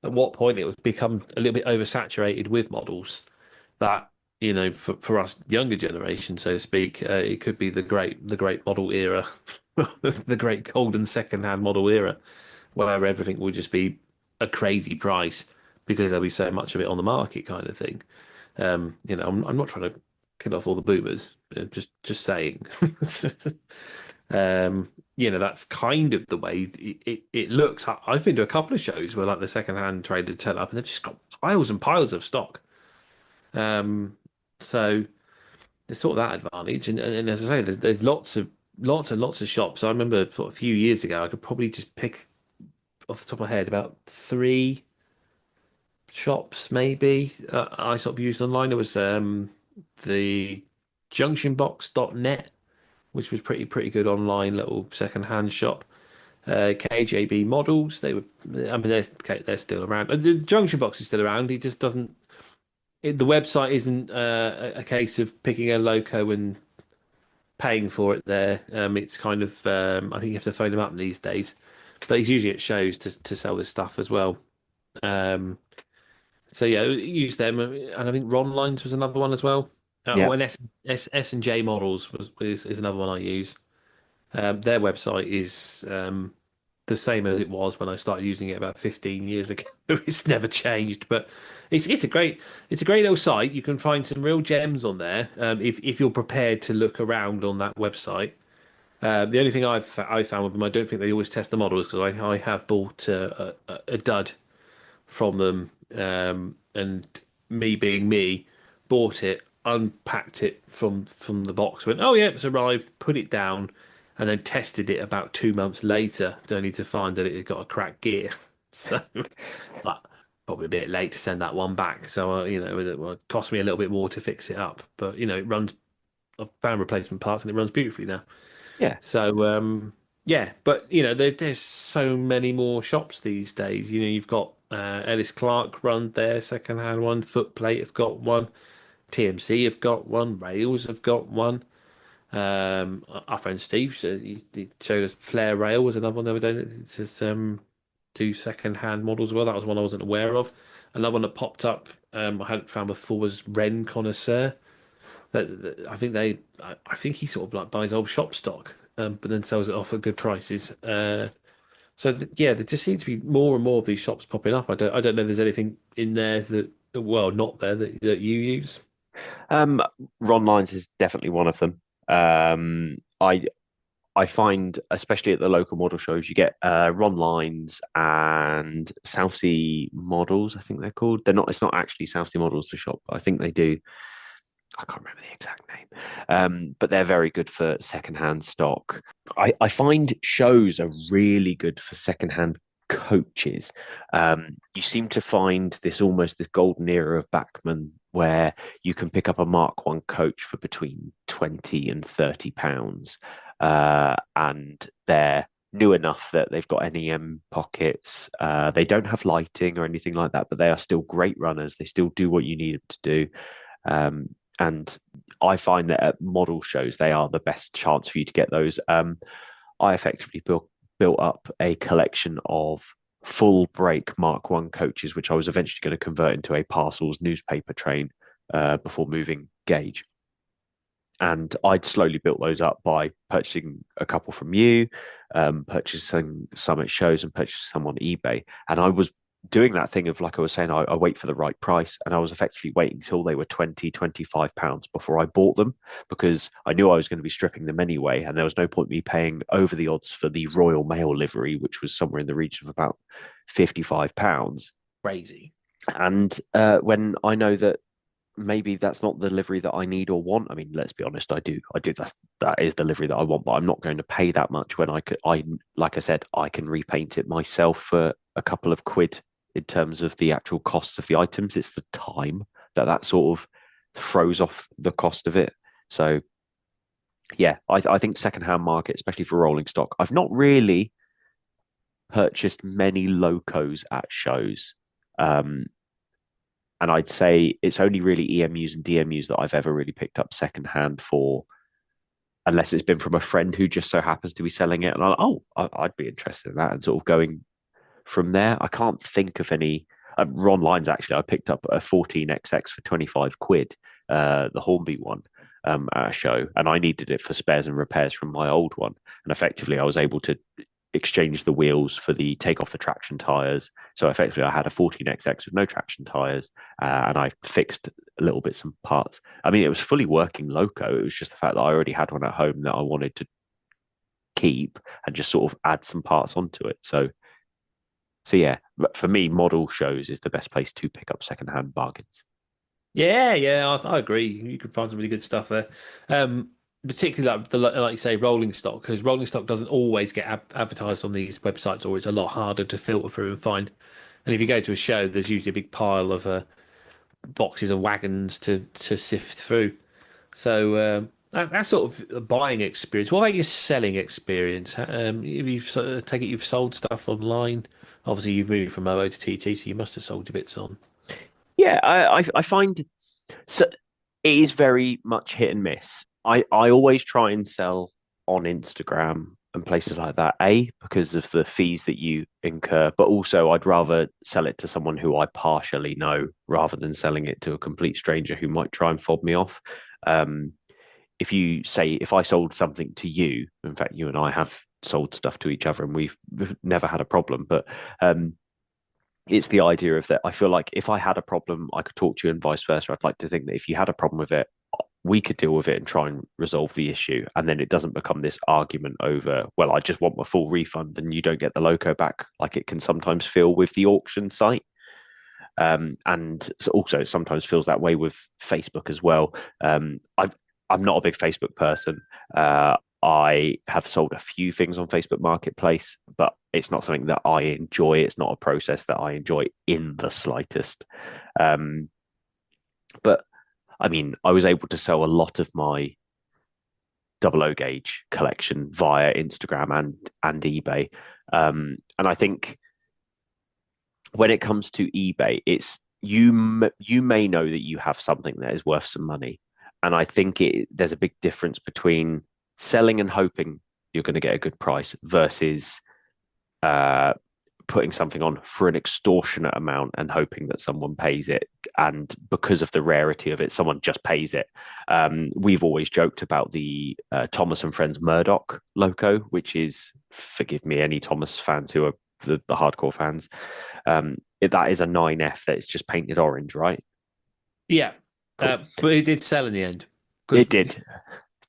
at what point it would become a little bit oversaturated with models that, for us younger generation, so to speak, it could be the great model era, the great golden second-hand model era where everything will just be a crazy price because there'll be so much of it on the market, kind of thing. I'm not trying to kill off all the boomers, just saying. That's kind of the way it looks. I've been to a couple of shows where like the second-hand traders turn up and they've just got piles and piles of stock. So there's sort of that advantage, and as I say, there's lots and lots of shops. I remember sort of a few years ago, I could probably just pick off the top of my head about three shops maybe I sort of used online. There was the junctionbox.net, which was pretty good online little second-hand shop. KJB Models, I mean, they're still around. The Junction Box is still around. It just doesn't. The website isn't a case of picking a loco and paying for it there. It's kind of I think you have to phone them up these days, but he's usually at shows to sell this stuff as well. So yeah, use them, and I think Ron Lines was another one as well. yeah. And S and J Models is another one I use. Their website is the same as it was when I started using it about 15 years ago. It's never changed, but it's a great little site. You can find some real gems on there if you're prepared to look around on that website. The only thing I found with them, I don't think they always test the models because I have bought a dud from them, and me being me, bought it, unpacked it from the box, went, oh yeah, it's arrived, put it down, and then tested it about 2 months later, only to find that it had got a cracked gear. So, but probably a bit late to send that one back. So it cost me a little bit more to fix it up, but it runs. I've found replacement parts and it runs beautifully now. Yeah. So yeah, but there's so many more shops these days. You've got Ellis Clark run their second-hand one, Footplate have got one, TMC have got one, Rails have got one. Our friend Steve, he showed us Flare Rail was another one they were doing. It says do second-hand models as well. That was one I wasn't aware of. Another one that popped up I hadn't found before was Ren Connoisseur. I think he sort of like buys old shop stock, but then sells it off at good prices. Yeah, there just seems to be more and more of these shops popping up. I don't know if there's anything in there not there that you use. Ron Lines is definitely one of them. I find, especially at the local model shows, you get Ron Lines and Southsea Models, I think they're called. They're not. It's not actually Southsea Models to shop, but I think they do. I can't remember the exact name, but they're very good for secondhand stock. I find shows are really good for secondhand coaches. You seem to find this golden era of Bachmann where you can pick up a Mark One coach for between £20 and £30, and they're new enough that they've got NEM pockets. They don't have lighting or anything like that, but they are still great runners. They still do what you need them to do. And I find that at model shows, they are the best chance for you to get those. I effectively built up a collection of full break Mark One coaches, which I was eventually going to convert into a parcels newspaper train before moving gauge. And I'd slowly built those up by purchasing a couple from you, purchasing some at shows and purchasing some on eBay. And I was doing that thing of, like I was saying, I wait for the right price, and I was effectively waiting until they were £20-25 before I bought them, because I knew I was going to be stripping them anyway, and there was no point me paying over the odds for the Royal Mail livery, which was somewhere in the region of about £55. Crazy. And when I know that maybe that's not the livery that I need or want. I mean, let's be honest, I do. That is the livery that I want, but I'm not going to pay that much when like I said, I can repaint it myself for a couple of quid in terms of the actual cost of the items. It's the time that sort of throws off the cost of it. So yeah, I think secondhand market, especially for rolling stock, I've not really purchased many locos at shows. And I'd say it's only really EMUs and DMUs that I've ever really picked up secondhand for, unless it's been from a friend who just so happens to be selling it. And I'm like, I'd be interested in that, and sort of going from there. I can't think of any. Ron Lines, actually, I picked up a 14XX for 25 quid, the Hornby one, at a show, and I needed it for spares and repairs from my old one. And effectively, I was able to exchange the wheels for take off the traction tires. So effectively, I had a 14XX with no traction tires, and I fixed a little bits and parts. I mean, it was fully working loco. It was just the fact that I already had one at home that I wanted to keep and just sort of add some parts onto it. So yeah, for me, model shows is the best place to pick up secondhand bargains. Yeah, I agree. You could find some really good stuff there. Particularly like you say, rolling stock, because rolling stock doesn't always get advertised on these websites, or it's a lot harder to filter through and find. And if you go to a show, there's usually a big pile of boxes of wagons to sift through. So that's sort of a buying experience. What about your selling experience? Take it you've sold stuff online. Obviously, you've moved from OO to TT, so you must have sold your bits on. Yeah, I find so it is very much hit and miss. I always try and sell on Instagram and places like that, because of the fees that you incur, but also I'd rather sell it to someone who I partially know rather than selling it to a complete stranger who might try and fob me off. If I sold something to you, in fact, you and I have sold stuff to each other, and we've never had a problem. But it's the idea of that. I feel like if I had a problem, I could talk to you, and vice versa. I'd like to think that if you had a problem with it, we could deal with it and try and resolve the issue. And then it doesn't become this argument over, well, I just want my full refund and you don't get the loco back, like it can sometimes feel with the auction site. And also sometimes feels that way with Facebook as well. I'm not a big Facebook person. I have sold a few things on Facebook Marketplace, but it's not something that I enjoy. It's not a process that I enjoy in the slightest. But I mean, I was able to sell a lot of my double O gauge collection via Instagram and eBay. And I think when it comes to eBay, it's you may know that you have something that is worth some money, and I think there's a big difference between selling and hoping you're going to get a good price versus putting something on for an extortionate amount and hoping that someone pays it. And because of the rarity of it, someone just pays it. We've always joked about the Thomas and Friends Murdoch loco, which is, forgive me, any Thomas fans who are the hardcore fans, that is a 9F that is just painted orange, right? Yeah. Cool. But it did sell in the end. It did.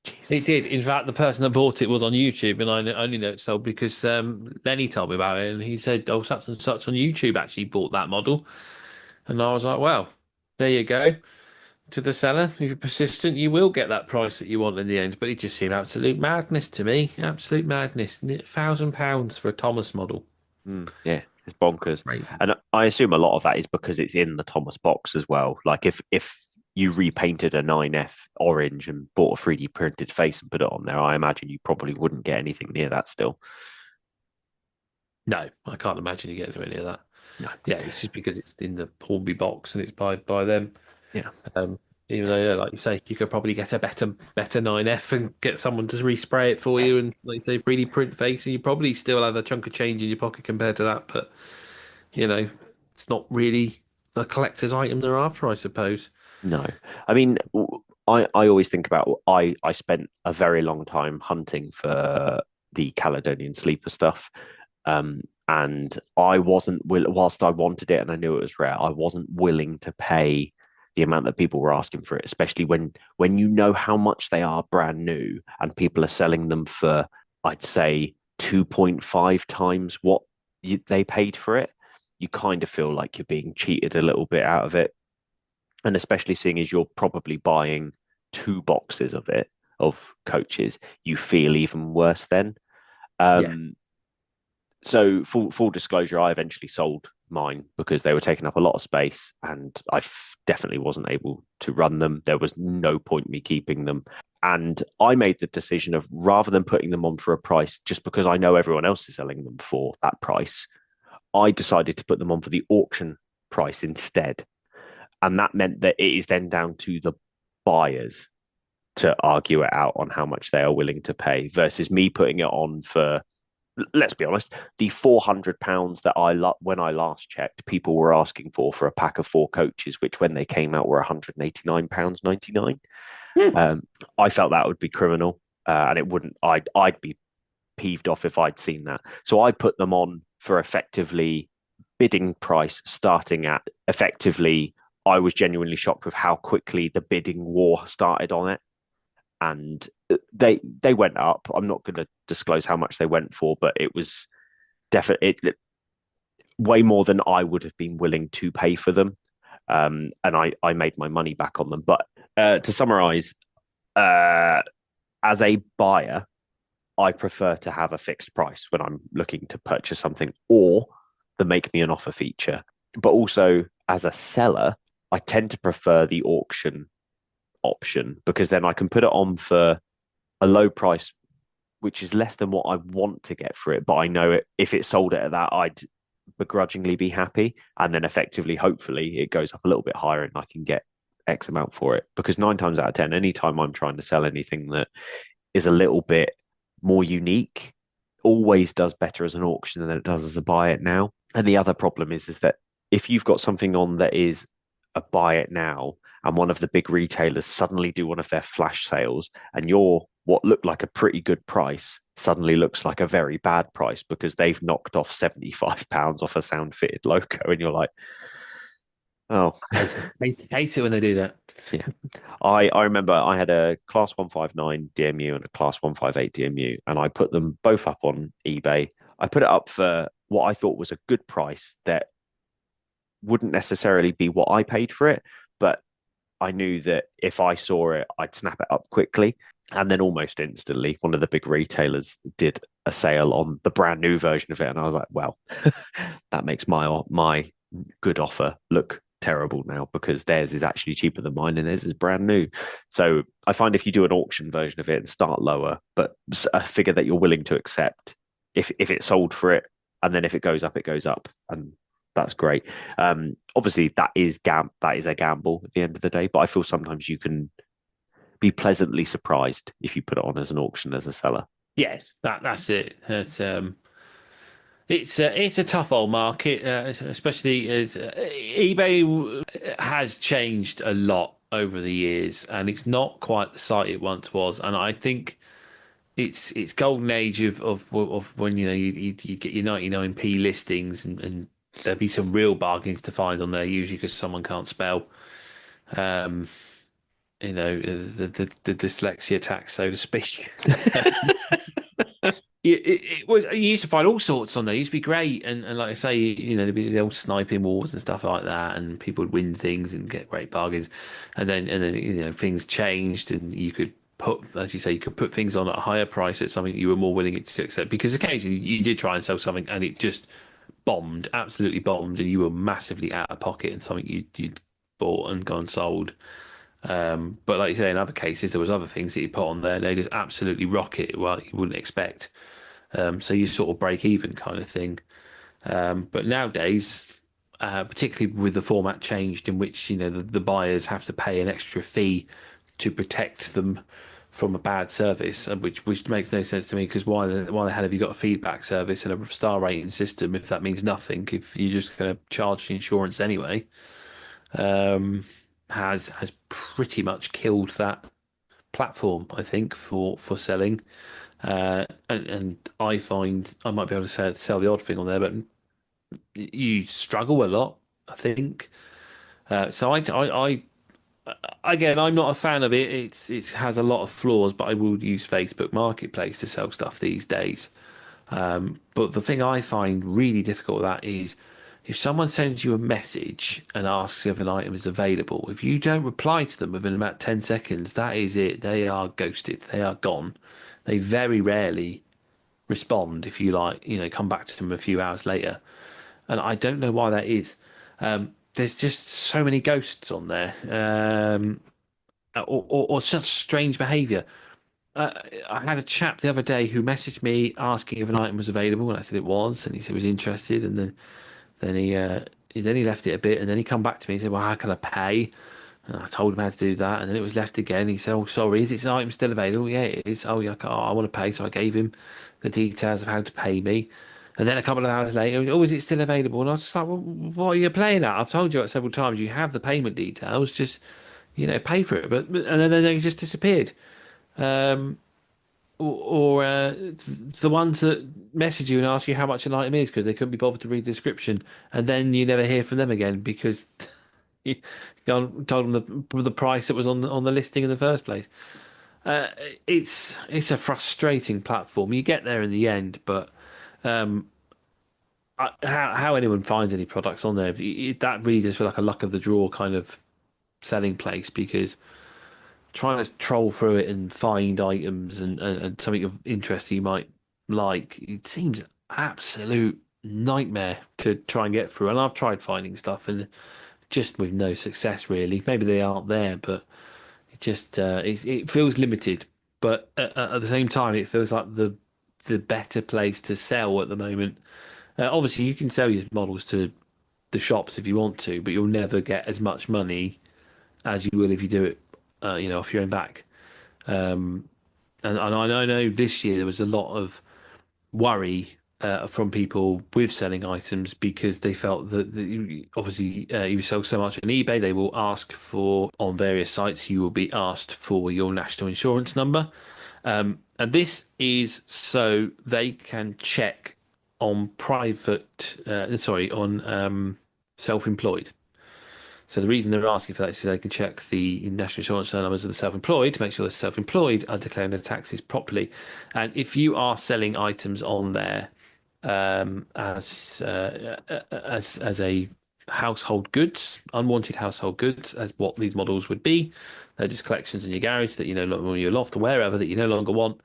Jesus. It did. In fact, the person that bought it was on YouTube, and I only know it sold because Lenny told me about it, and he said, "Oh, such and such on YouTube actually bought that model," and I was like, "Well, there you go." To the seller, if you're persistent, you will get that price that you want in the end. But it just seemed absolute madness to me. Absolute madness. £1,000 for a Thomas model. Yeah, it's bonkers. Right. And I assume a lot of that is because it's in the Thomas box as well. Like if you repainted a 9F orange and bought a 3D printed face and put it on there, I imagine you probably wouldn't get anything near that still. No, I can't imagine you getting any of that. No. Yeah, it's just because it's in the Hornby box and it's by them. Yeah. Even though, yeah, like you say, you could probably get a better 9F and get someone to respray it for you, and like you say, 3D print face, and you probably still have a chunk of change in your pocket compared to that. But it's not really the collector's item they're after, I suppose. No. I mean, I always think about, I spent a very long time hunting for the Caledonian Sleeper stuff. And I wasn't whilst I wanted it and I knew it was rare, I wasn't willing to pay the amount that people were asking for it, especially when you know how much they are brand new and people are selling them for, I'd say, 2.5 times what they paid for it. You kind of feel like you're being cheated a little bit out of it. And especially seeing as you're probably buying 2 boxes of coaches, you feel even worse then. So full disclosure, I eventually sold mine because they were taking up a lot of space and I definitely wasn't able to run them. There was no point me keeping them. And I made the decision of, rather than putting them on for a price, just because I know everyone else is selling them for that price, I decided to put them on for the auction price instead. And that meant that it is then down to the buyers to argue it out on how much they are willing to pay versus me putting it on for, let's be honest, the £400 that when I last checked, people were asking for a pack of 4 coaches, which when they came out were £189.99. I felt that would be criminal, and it wouldn't. I'd be peeved off if I'd seen that. So I put them on for effectively bidding price, starting at effectively. I was genuinely shocked with how quickly the bidding war started on it. And they went up. I'm not going to disclose how much they went for, but it was definitely way more than I would have been willing to pay for them. And I made my money back on them. But to summarize, as a buyer, I prefer to have a fixed price when I'm looking to purchase something, or the make me an offer feature. But also as a seller, I tend to prefer the auction option because then I can put it on for a low price, which is less than what I want to get for it. But I know if it sold it at that, I'd begrudgingly be happy. And then effectively, hopefully, it goes up a little bit higher and I can get X amount for it. Because 9 times out of 10, anytime I'm trying to sell anything that is a little bit more unique, always does better as an auction than it does as a buy it now. And the other problem is that if you've got something on that is a buy it now, and one of the big retailers suddenly do one of their flash sales, and you're what looked like a pretty good price suddenly looks like a very bad price because they've knocked off £75 off a sound fitted logo, and you're like, oh, Hate it when they do that. yeah. I remember I had a Class 159 DMU and a Class 158 DMU, and I put them both up on eBay. I put it up for what I thought was a good price that wouldn't necessarily be what I paid for it, but I knew that if I saw it, I'd snap it up quickly. And then almost instantly, one of the big retailers did a sale on the brand new version of it. And I was like, well, that makes my good offer look terrible now because theirs is actually cheaper than mine and theirs is brand new. So I find if you do an auction version of it and start lower, but a figure that you're willing to accept, if it sold for it, and then if it goes up, it goes up. And that's great. Obviously, that is a gamble at the end of the day, but I feel sometimes you can be pleasantly surprised if you put it on as an auction as a seller. Yes, that's it. It's a tough old market, especially as eBay has changed a lot over the years, and it's not quite the site it once was. And I think it's golden age of when you get your 99p listings, and there'll be some real bargains to find on there, usually because someone can't spell. Um, the dyslexia tax, so to speak. You used to find all sorts on there. It used to be great, and like I say, there'd be the old sniping wars and stuff like that, and people would win things and get great bargains, and then things changed, and you could put, as you say, you could put things on at a higher price at something you were more willing to accept, because occasionally you did try and sell something and it just bombed, absolutely bombed, and you were massively out of pocket, and something you'd bought and gone sold. But like you say, in other cases, there was other things that you put on there, and they just absolutely rocket. Well, you wouldn't expect. So you sort of break even kind of thing. But nowadays, particularly with the format changed, in which the buyers have to pay an extra fee to protect them from a bad service, which makes no sense to me, because why the hell have you got a feedback service and a star rating system if that means nothing, if you're just going to charge the insurance anyway? Has pretty much killed that platform, I think, for selling. And I find I might be able to sell the odd thing on there, but you struggle a lot, I think. So I again, I'm not a fan of it. It has a lot of flaws, but I will use Facebook Marketplace to sell stuff these days. But the thing I find really difficult with that is if someone sends you a message and asks if an item is available, if you don't reply to them within about 10 seconds, that is it. They are ghosted. They are gone. They very rarely respond if you come back to them a few hours later. And I don't know why that is. There's just so many ghosts on there, or such strange behaviour. I had a chap the other day who messaged me asking if an item was available, and I said it was, and he said he was interested, and then he left it a bit, and then he come back to me and said, "Well, how can I pay?" And I told him how to do that, and then it was left again. He said, "Oh, sorry, is this item still available?" "Yeah, it is." "Oh, yeah, I want to pay," so I gave him the details of how to pay me. And then a couple of hours later, "Oh, is it still available?" And I was just like, "Well, what are you playing at? I've told you that several times. You have the payment details. Just pay for it." And then they just disappeared. Um, or the ones that message you and ask you how much an item is because they couldn't be bothered to read the description, and then you never hear from them again because you told them the price that was on the listing in the first place. Uh, it's a frustrating platform. You get there in the end, but um, how anyone finds any products on there, that really does feel like a luck of the draw kind of selling place, because trying to troll through it and find items and something of interest you might like, it seems absolute nightmare to try and get through. And I've tried finding stuff and just with no success really. Maybe they aren't there, but it just it feels limited. But at the same time, it feels like the better place to sell at the moment. Obviously, you can sell your models to the shops if you want to, but you'll never get as much money as you will if you do it, off your own back. And I know this year there was a lot of worry from people with selling items, because they felt that obviously you sell so much on eBay, they will ask for, on various sites, you will be asked for your national insurance number. And this is so they can check on self-employed. So the reason they're asking for that is so they can check the national insurance numbers of the self-employed to make sure the self-employed are declaring their taxes properly. And if you are selling items on there as a household goods, unwanted household goods, as what these models would be, they're just collections in your garage that you no longer, or your loft or wherever that you no longer want.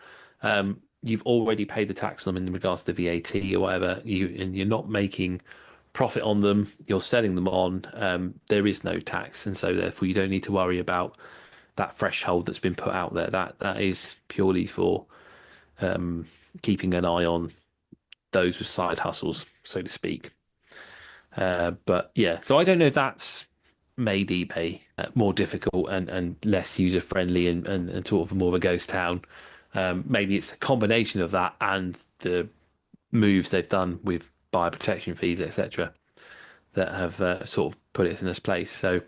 You've already paid the tax on them in regards to the VAT or whatever, and you're not making profit on them, you're selling them on, there is no tax, and so therefore you don't need to worry about that threshold that's been put out there. That is purely for keeping an eye on those with side hustles, so to speak. But yeah, so I don't know if that's made eBay more difficult and less user friendly and sort of more of a ghost town. Maybe it's a combination of that and the moves they've done with buyer protection fees, etc., that have sort of put it in this place. So,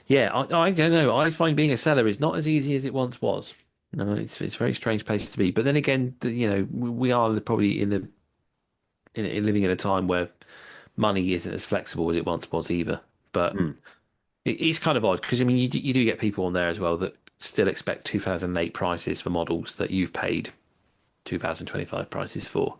yeah, I don't know. I find being a seller is not as easy as it once was. No, it's a very strange place to be. But then again, we are probably living in a time where money isn't as flexible as it once was either. But it's kind of odd because I mean, you do get people on there as well that still expect 2008 prices for models that you've paid 2025 prices for.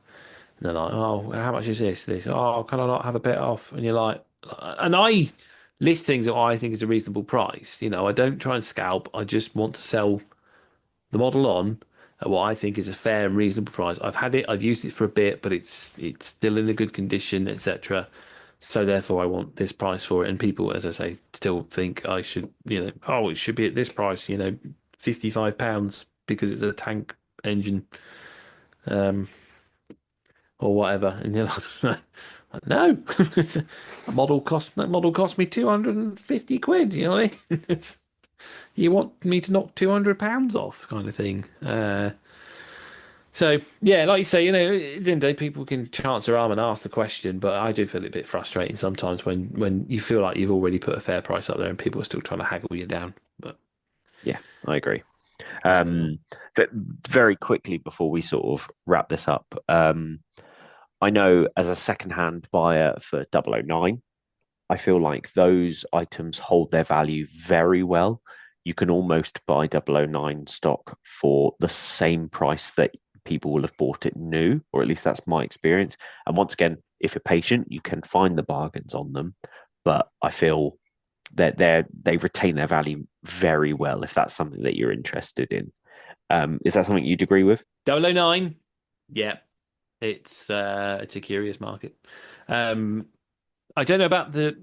And they're like, oh, how much is this? This, oh, can I not have a bit off? And you're like, and I list things that I think is a reasonable price. I don't try and scalp. I just want to sell the model on at what I think is a fair and reasonable price. I've had it, I've used it for a bit, but it's still in a good condition, etc. So therefore, I want this price for it. And people, as I say, still think I should, oh, it should be at this price, £55 because it's a tank engine. Or whatever, and you're like, no, that model cost me 250 quid. You know what I mean? You want me to knock £200 off, kind of thing. So yeah, like you say, at the end of the day, people can chance their arm and ask the question, but I do feel a bit frustrating sometimes when you feel like you've already put a fair price up there and people are still trying to haggle you down. But Yeah, I agree. But very quickly before we sort of wrap this up, I know as a secondhand buyer for 009, I feel like those items hold their value very well. You can almost buy 009 stock for the same price that people will have bought it new, or at least that's my experience. And once again, if you're patient, you can find the bargains on them. But I feel that they retain their value very well if that's something that you're interested in. Is that something you'd agree with? 009, yeah, it's a curious market. I don't know about the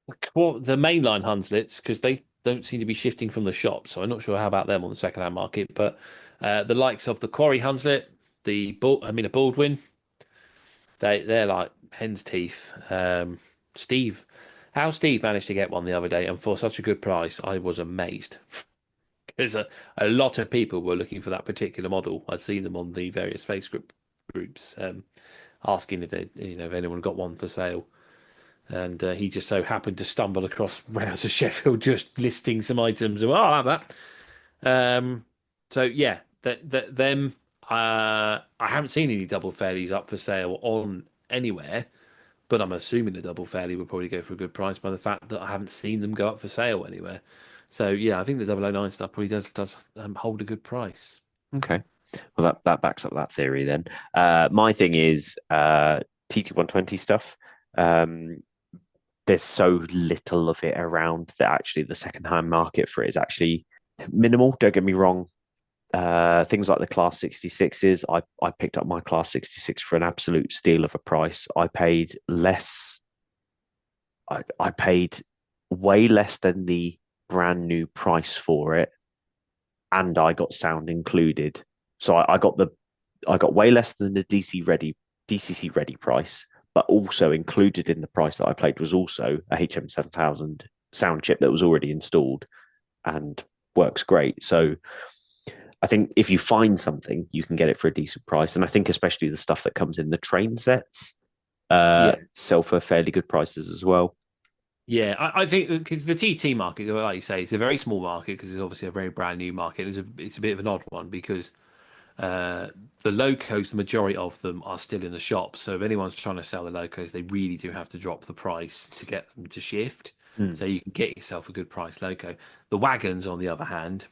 mainline Hunslets because they don't seem to be shifting from the shop, so I'm not sure how about them on the second-hand market. But the likes of the Quarry Hunslet, a Baldwin, they're like hen's teeth. Steve managed to get one the other day, and for such a good price, I was amazed. Because a lot of people were looking for that particular model. I'd seen them on the various Facebook groups, asking if anyone got one for sale. And he just so happened to stumble across Rouse of Sheffield just listing some items. Oh, I'll have that. So yeah, them. I haven't seen any double fairlies up for sale on anywhere, but I'm assuming the double fairly will probably go for a good price by the fact that I haven't seen them go up for sale anywhere. So yeah, I think the 009 stuff probably does hold a good price. Okay. Well, that backs up that theory then. My thing is TT120 stuff. There's so little of it around that actually the secondhand market for it is actually minimal. Don't get me wrong. Things like the Class 66s, I picked up my Class 66 for an absolute steal of a price. I paid less. I paid way less than the brand new price for it, and I got sound included. So I got way less than the DCC ready price, but also included in the price that I paid was also a HM7000 sound chip that was already installed and works great. So I think if you find something, you can get it for a decent price. And I think especially the stuff that comes in the train sets sell for fairly good prices as well. Yeah, I think because the TT market, like you say, it's a very small market because it's obviously a very brand new market. It's a bit of an odd one because uh, the locos, the majority of them are still in the shop. So if anyone's trying to sell the locos, they really do have to drop the price to get them to shift. Mm. So you can get yourself a good price loco. The wagons, on the other hand,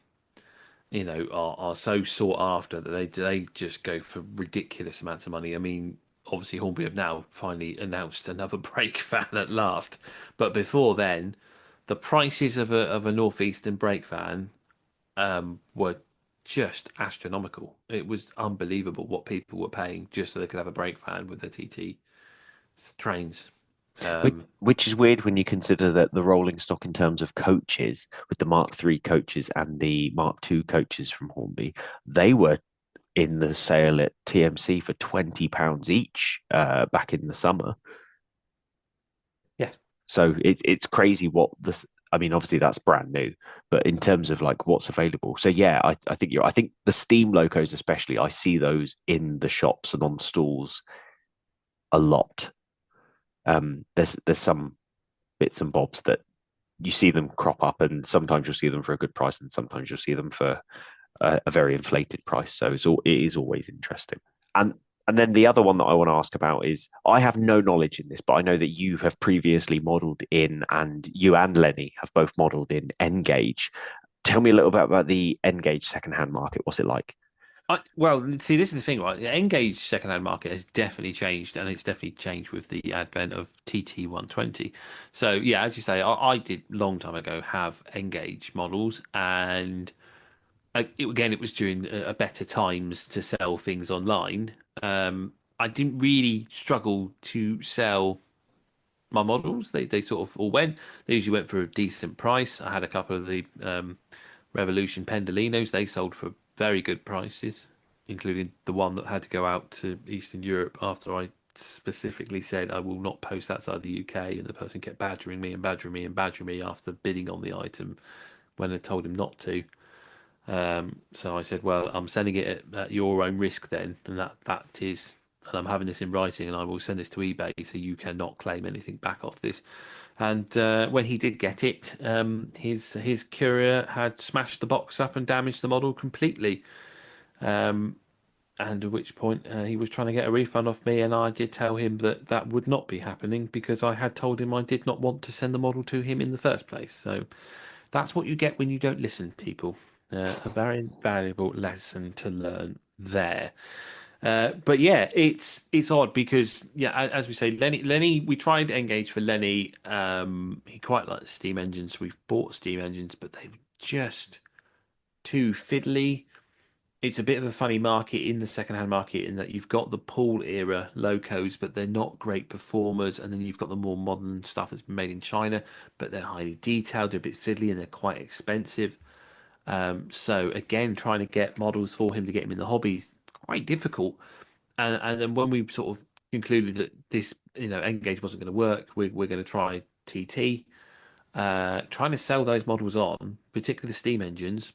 are so sought after that they just go for ridiculous amounts of money. I mean, obviously Hornby have now finally announced another brake van at last, but before then, the prices of a northeastern brake van were just astronomical. It was unbelievable what people were paying just so they could have a brake van with their TT trains. Um, Which is weird when you consider that the rolling stock in terms of coaches, with the Mark III coaches and the Mark II coaches from Hornby, they were in the sale at TMC for £20 each back in the summer. yeah, So it's crazy what this. I mean, obviously that's brand new, but in terms of like what's available, so yeah, I think I think the steam locos especially, I see those in the shops and on stalls a lot. There's some bits and bobs that you see them crop up, and sometimes you'll see them for a good price, and sometimes you'll see them for a very inflated price. So it is always interesting. And and then the other one that I want to ask about is I have no knowledge in this, but I know that you have previously modelled in, and you and Lenny have both modelled in Engage. Tell me a little bit about the Engage secondhand market. What's it like? well, see, this is the thing, right? The Engage second-hand market has definitely changed, and it's definitely changed with the advent of TT 120. So, yeah, as you say, I did long time ago have Engage models, and again, it was during a better times to sell things online. I didn't really struggle to sell my models. They sort of all went. They usually went for a decent price. I had a couple of the Revolution Pendolinos. They sold for very good prices, including the one that had to go out to Eastern Europe after I specifically said I will not post outside the UK, and the person kept badgering me and badgering me and badgering me after bidding on the item when I told him not to. So I said, well, I'm sending it at your own risk then, and that is, and I'm having this in writing, and I will send this to eBay, so you cannot claim anything back off this. And when he did get it, his courier had smashed the box up and damaged the model completely. Um, and at which point he was trying to get a refund off me, and I did tell him that that would not be happening because I had told him I did not want to send the model to him in the first place. So that's what you get when you don't listen, people. A very valuable lesson to learn there. But yeah, it's odd because yeah, as we say, Lenny, we tried Engage for Lenny. He quite likes steam engines. We've bought steam engines, but they were just too fiddly. It's a bit of a funny market in the second-hand market in that you've got the pool era locos, but they're not great performers, and then you've got the more modern stuff that's been made in China, but they're highly detailed, they're a bit fiddly, and they're quite expensive. So again, trying to get models for him to get him in the hobby is quite difficult. And then when we sort of concluded that this, Engage wasn't going to work, we're going to try TT. Trying to sell those models on, particularly the steam engines,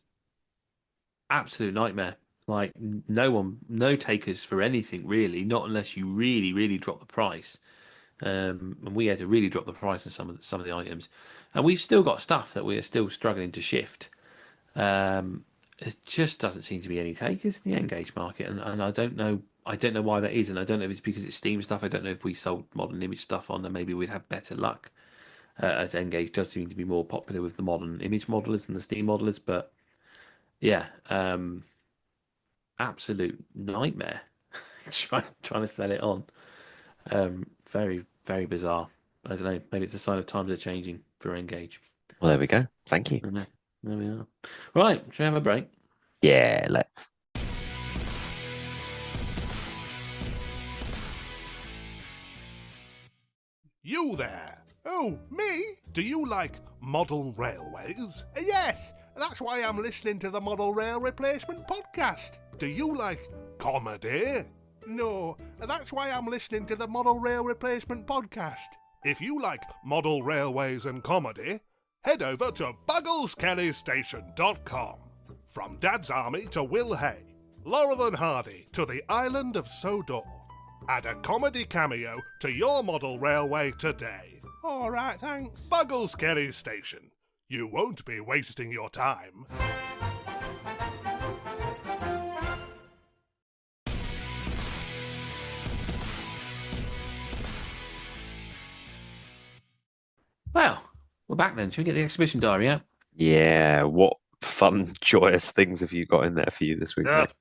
absolute nightmare. Like no takers for anything really, not unless you really, really drop the price. And we had to really drop the price on some of the items, and we've still got stuff that we are still struggling to shift. It just doesn't seem to be any takers in the Engage market, and I don't know. I don't know why that is, and I don't know if it's because it's Steam stuff. I don't know if we sold modern image stuff on, then maybe we'd have better luck. As Engage does seem to be more popular with the modern image modelers than the Steam modelers, but yeah, absolute nightmare trying to sell it on. Very very bizarre. I don't know. Maybe it's a sign of times are changing for Engage. Well, there we go. Thank you. I don't know. There we are. Right, should we have a break? Yeah, let's. You there? Oh, me? Do you like model railways? Yes, that's why I'm listening to the Model Rail Replacement podcast. Do you like comedy? No, that's why I'm listening to the Model Rail Replacement podcast. If you like model railways and comedy, head over to BugglesKellyStation.com. From Dad's Army to Will Hay, Laurel and Hardy to the island of Sodor. Add a comedy cameo to your model railway today. All right, thanks. Buggleskerry Station. You won't be wasting your time. Well, we're back then. Should we get the exhibition diary out? Yeah, what fun, joyous things have you got in there for you this week, mate?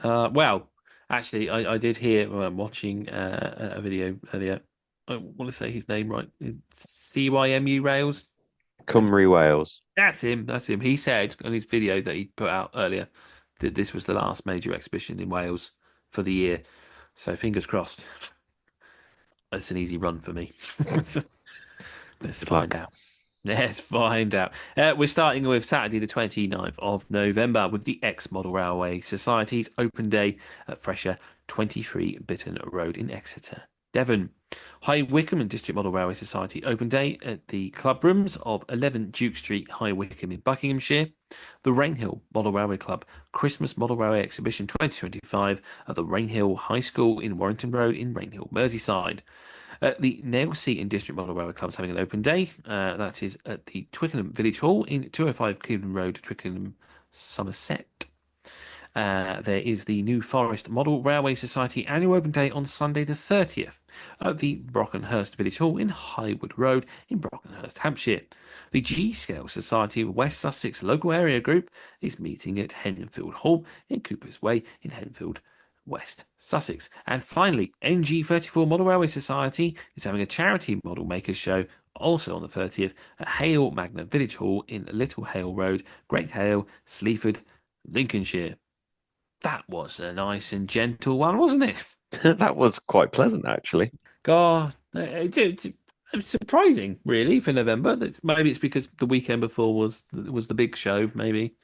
Well, actually, I did hear watching a video earlier. I want to say his name right. It's CYMU Rails. Cymru, Wales. That's him. That's him. He said on his video that he put out earlier that this was the last major exhibition in Wales for the year. So fingers crossed. That's an easy run for me. Let's find out. Let's find out. We're starting with Saturday, the 29th of November, with the Ex-Model Railway Society's Open Day at Fresher, 23 Bitton Road in Exeter, Devon. High Wycombe and District Model Railway Society Open Day at the club rooms of 11 Duke Street, High Wycombe in Buckinghamshire. The Rainhill Model Railway Club Christmas Model Railway Exhibition 2025 at the Rainhill High School in Warrington Road in Rainhill, Merseyside. The Nailsea and District Model Railway Club's having an open day. That is at the Twickenham Village Hall in 205 Cleveland Road, Twickenham, Somerset. There is the New Forest Model Railway Society annual open day on Sunday the 30th at the Brockenhurst Village Hall in Highwood Road in Brockenhurst, Hampshire. The G-Scale Society of West Sussex Local Area Group is meeting at Henfield Hall in Cooper's Way in Henfield, West Sussex. And finally, NG34 Model Railway Society is having a charity model makers show also on the 30th at Hale Magna Village Hall in Little Hale Road, Great Hale, Sleaford, Lincolnshire. That was a nice and gentle one, wasn't it? That was quite pleasant, actually. God, it's surprising, really, for November. Maybe it's because the weekend before was the big show, maybe.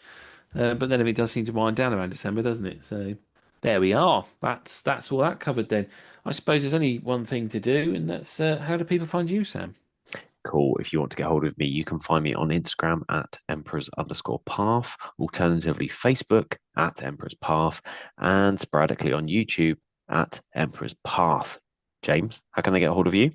But then it does seem to wind down around December, doesn't it? So there we are. That's all that covered then. I suppose there's only one thing to do, and that's how do people find you, Sam? Cool. If you want to get hold of me, you can find me on Instagram at emperors_path, alternatively Facebook at emperors path, and sporadically on YouTube at emperors path. James, how can they get hold of you?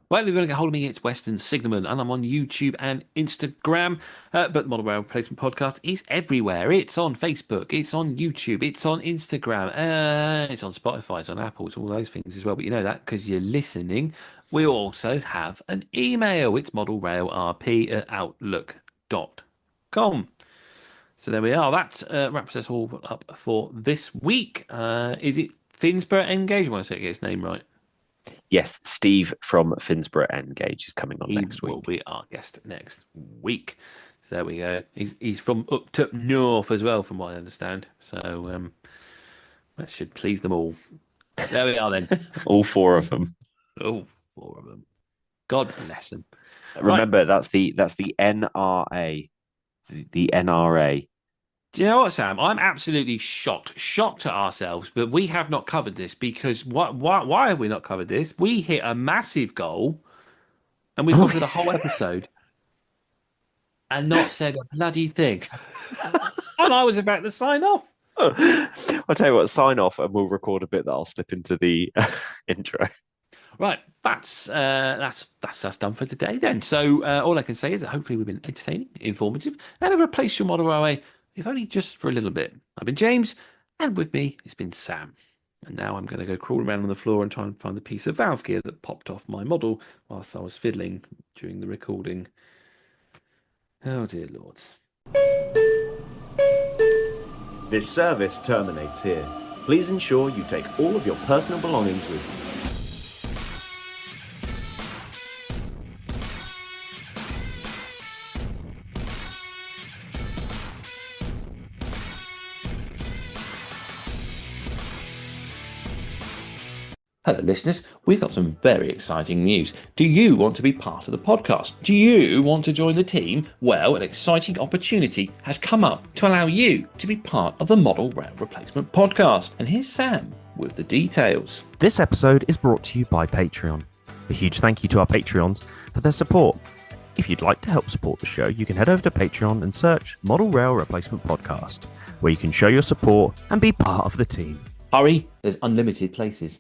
Well, if you want to get hold of me, it's Western Signalman, and I'm on YouTube and Instagram. But Model Rail Replacement Podcast is everywhere. It's on Facebook, it's on YouTube, it's on Instagram, it's on Spotify, it's on Apple, it's all those things as well. But you know that because you're listening. We also have an email. It's modelrailrp@outlook.com. So there we are. That wraps us all up for this week. Is it Finsborough Engage? I want to say get his name right. Yes, Steve from Finsborough Engage is coming on next week. Will be our guest next week. So there we go. He's from up to north as well, from what I understand. So that should please them all. There we are then. All four of them. All four of them. God bless them. Remember, that's the NRA. The NRA. Do you know what, Sam? I'm absolutely shocked at ourselves, but we have not covered this because why have we not covered this? We hit a massive goal and we've gone through the whole episode and not said a bloody thing. And I was about to sign off. I'll tell you what, sign off and we'll record a bit that I'll slip into the intro. Right, that's us done for today then. So all I can say is that hopefully we've been entertaining, informative, and have replaced your model railway, if only just for a little bit. I've been James, and with me it's been Sam. And now I'm going to go crawl around on the floor and try and find the piece of valve gear that popped off my model whilst I was fiddling during the recording. Oh dear lords. This service terminates here. Please ensure you take all of your personal belongings with you. Hello, listeners. We've got some very exciting news. Do you want to be part of the podcast? Do you want to join the team? Well, an exciting opportunity has come up to allow you to be part of the Model Rail Replacement Podcast. And here's Sam with the details. This episode is brought to you by Patreon. A huge thank you to our Patreons for their support. If you'd like to help support the show, you can head over to Patreon and search Model Rail Replacement Podcast, where you can show your support and be part of the team. Hurry, there's unlimited places.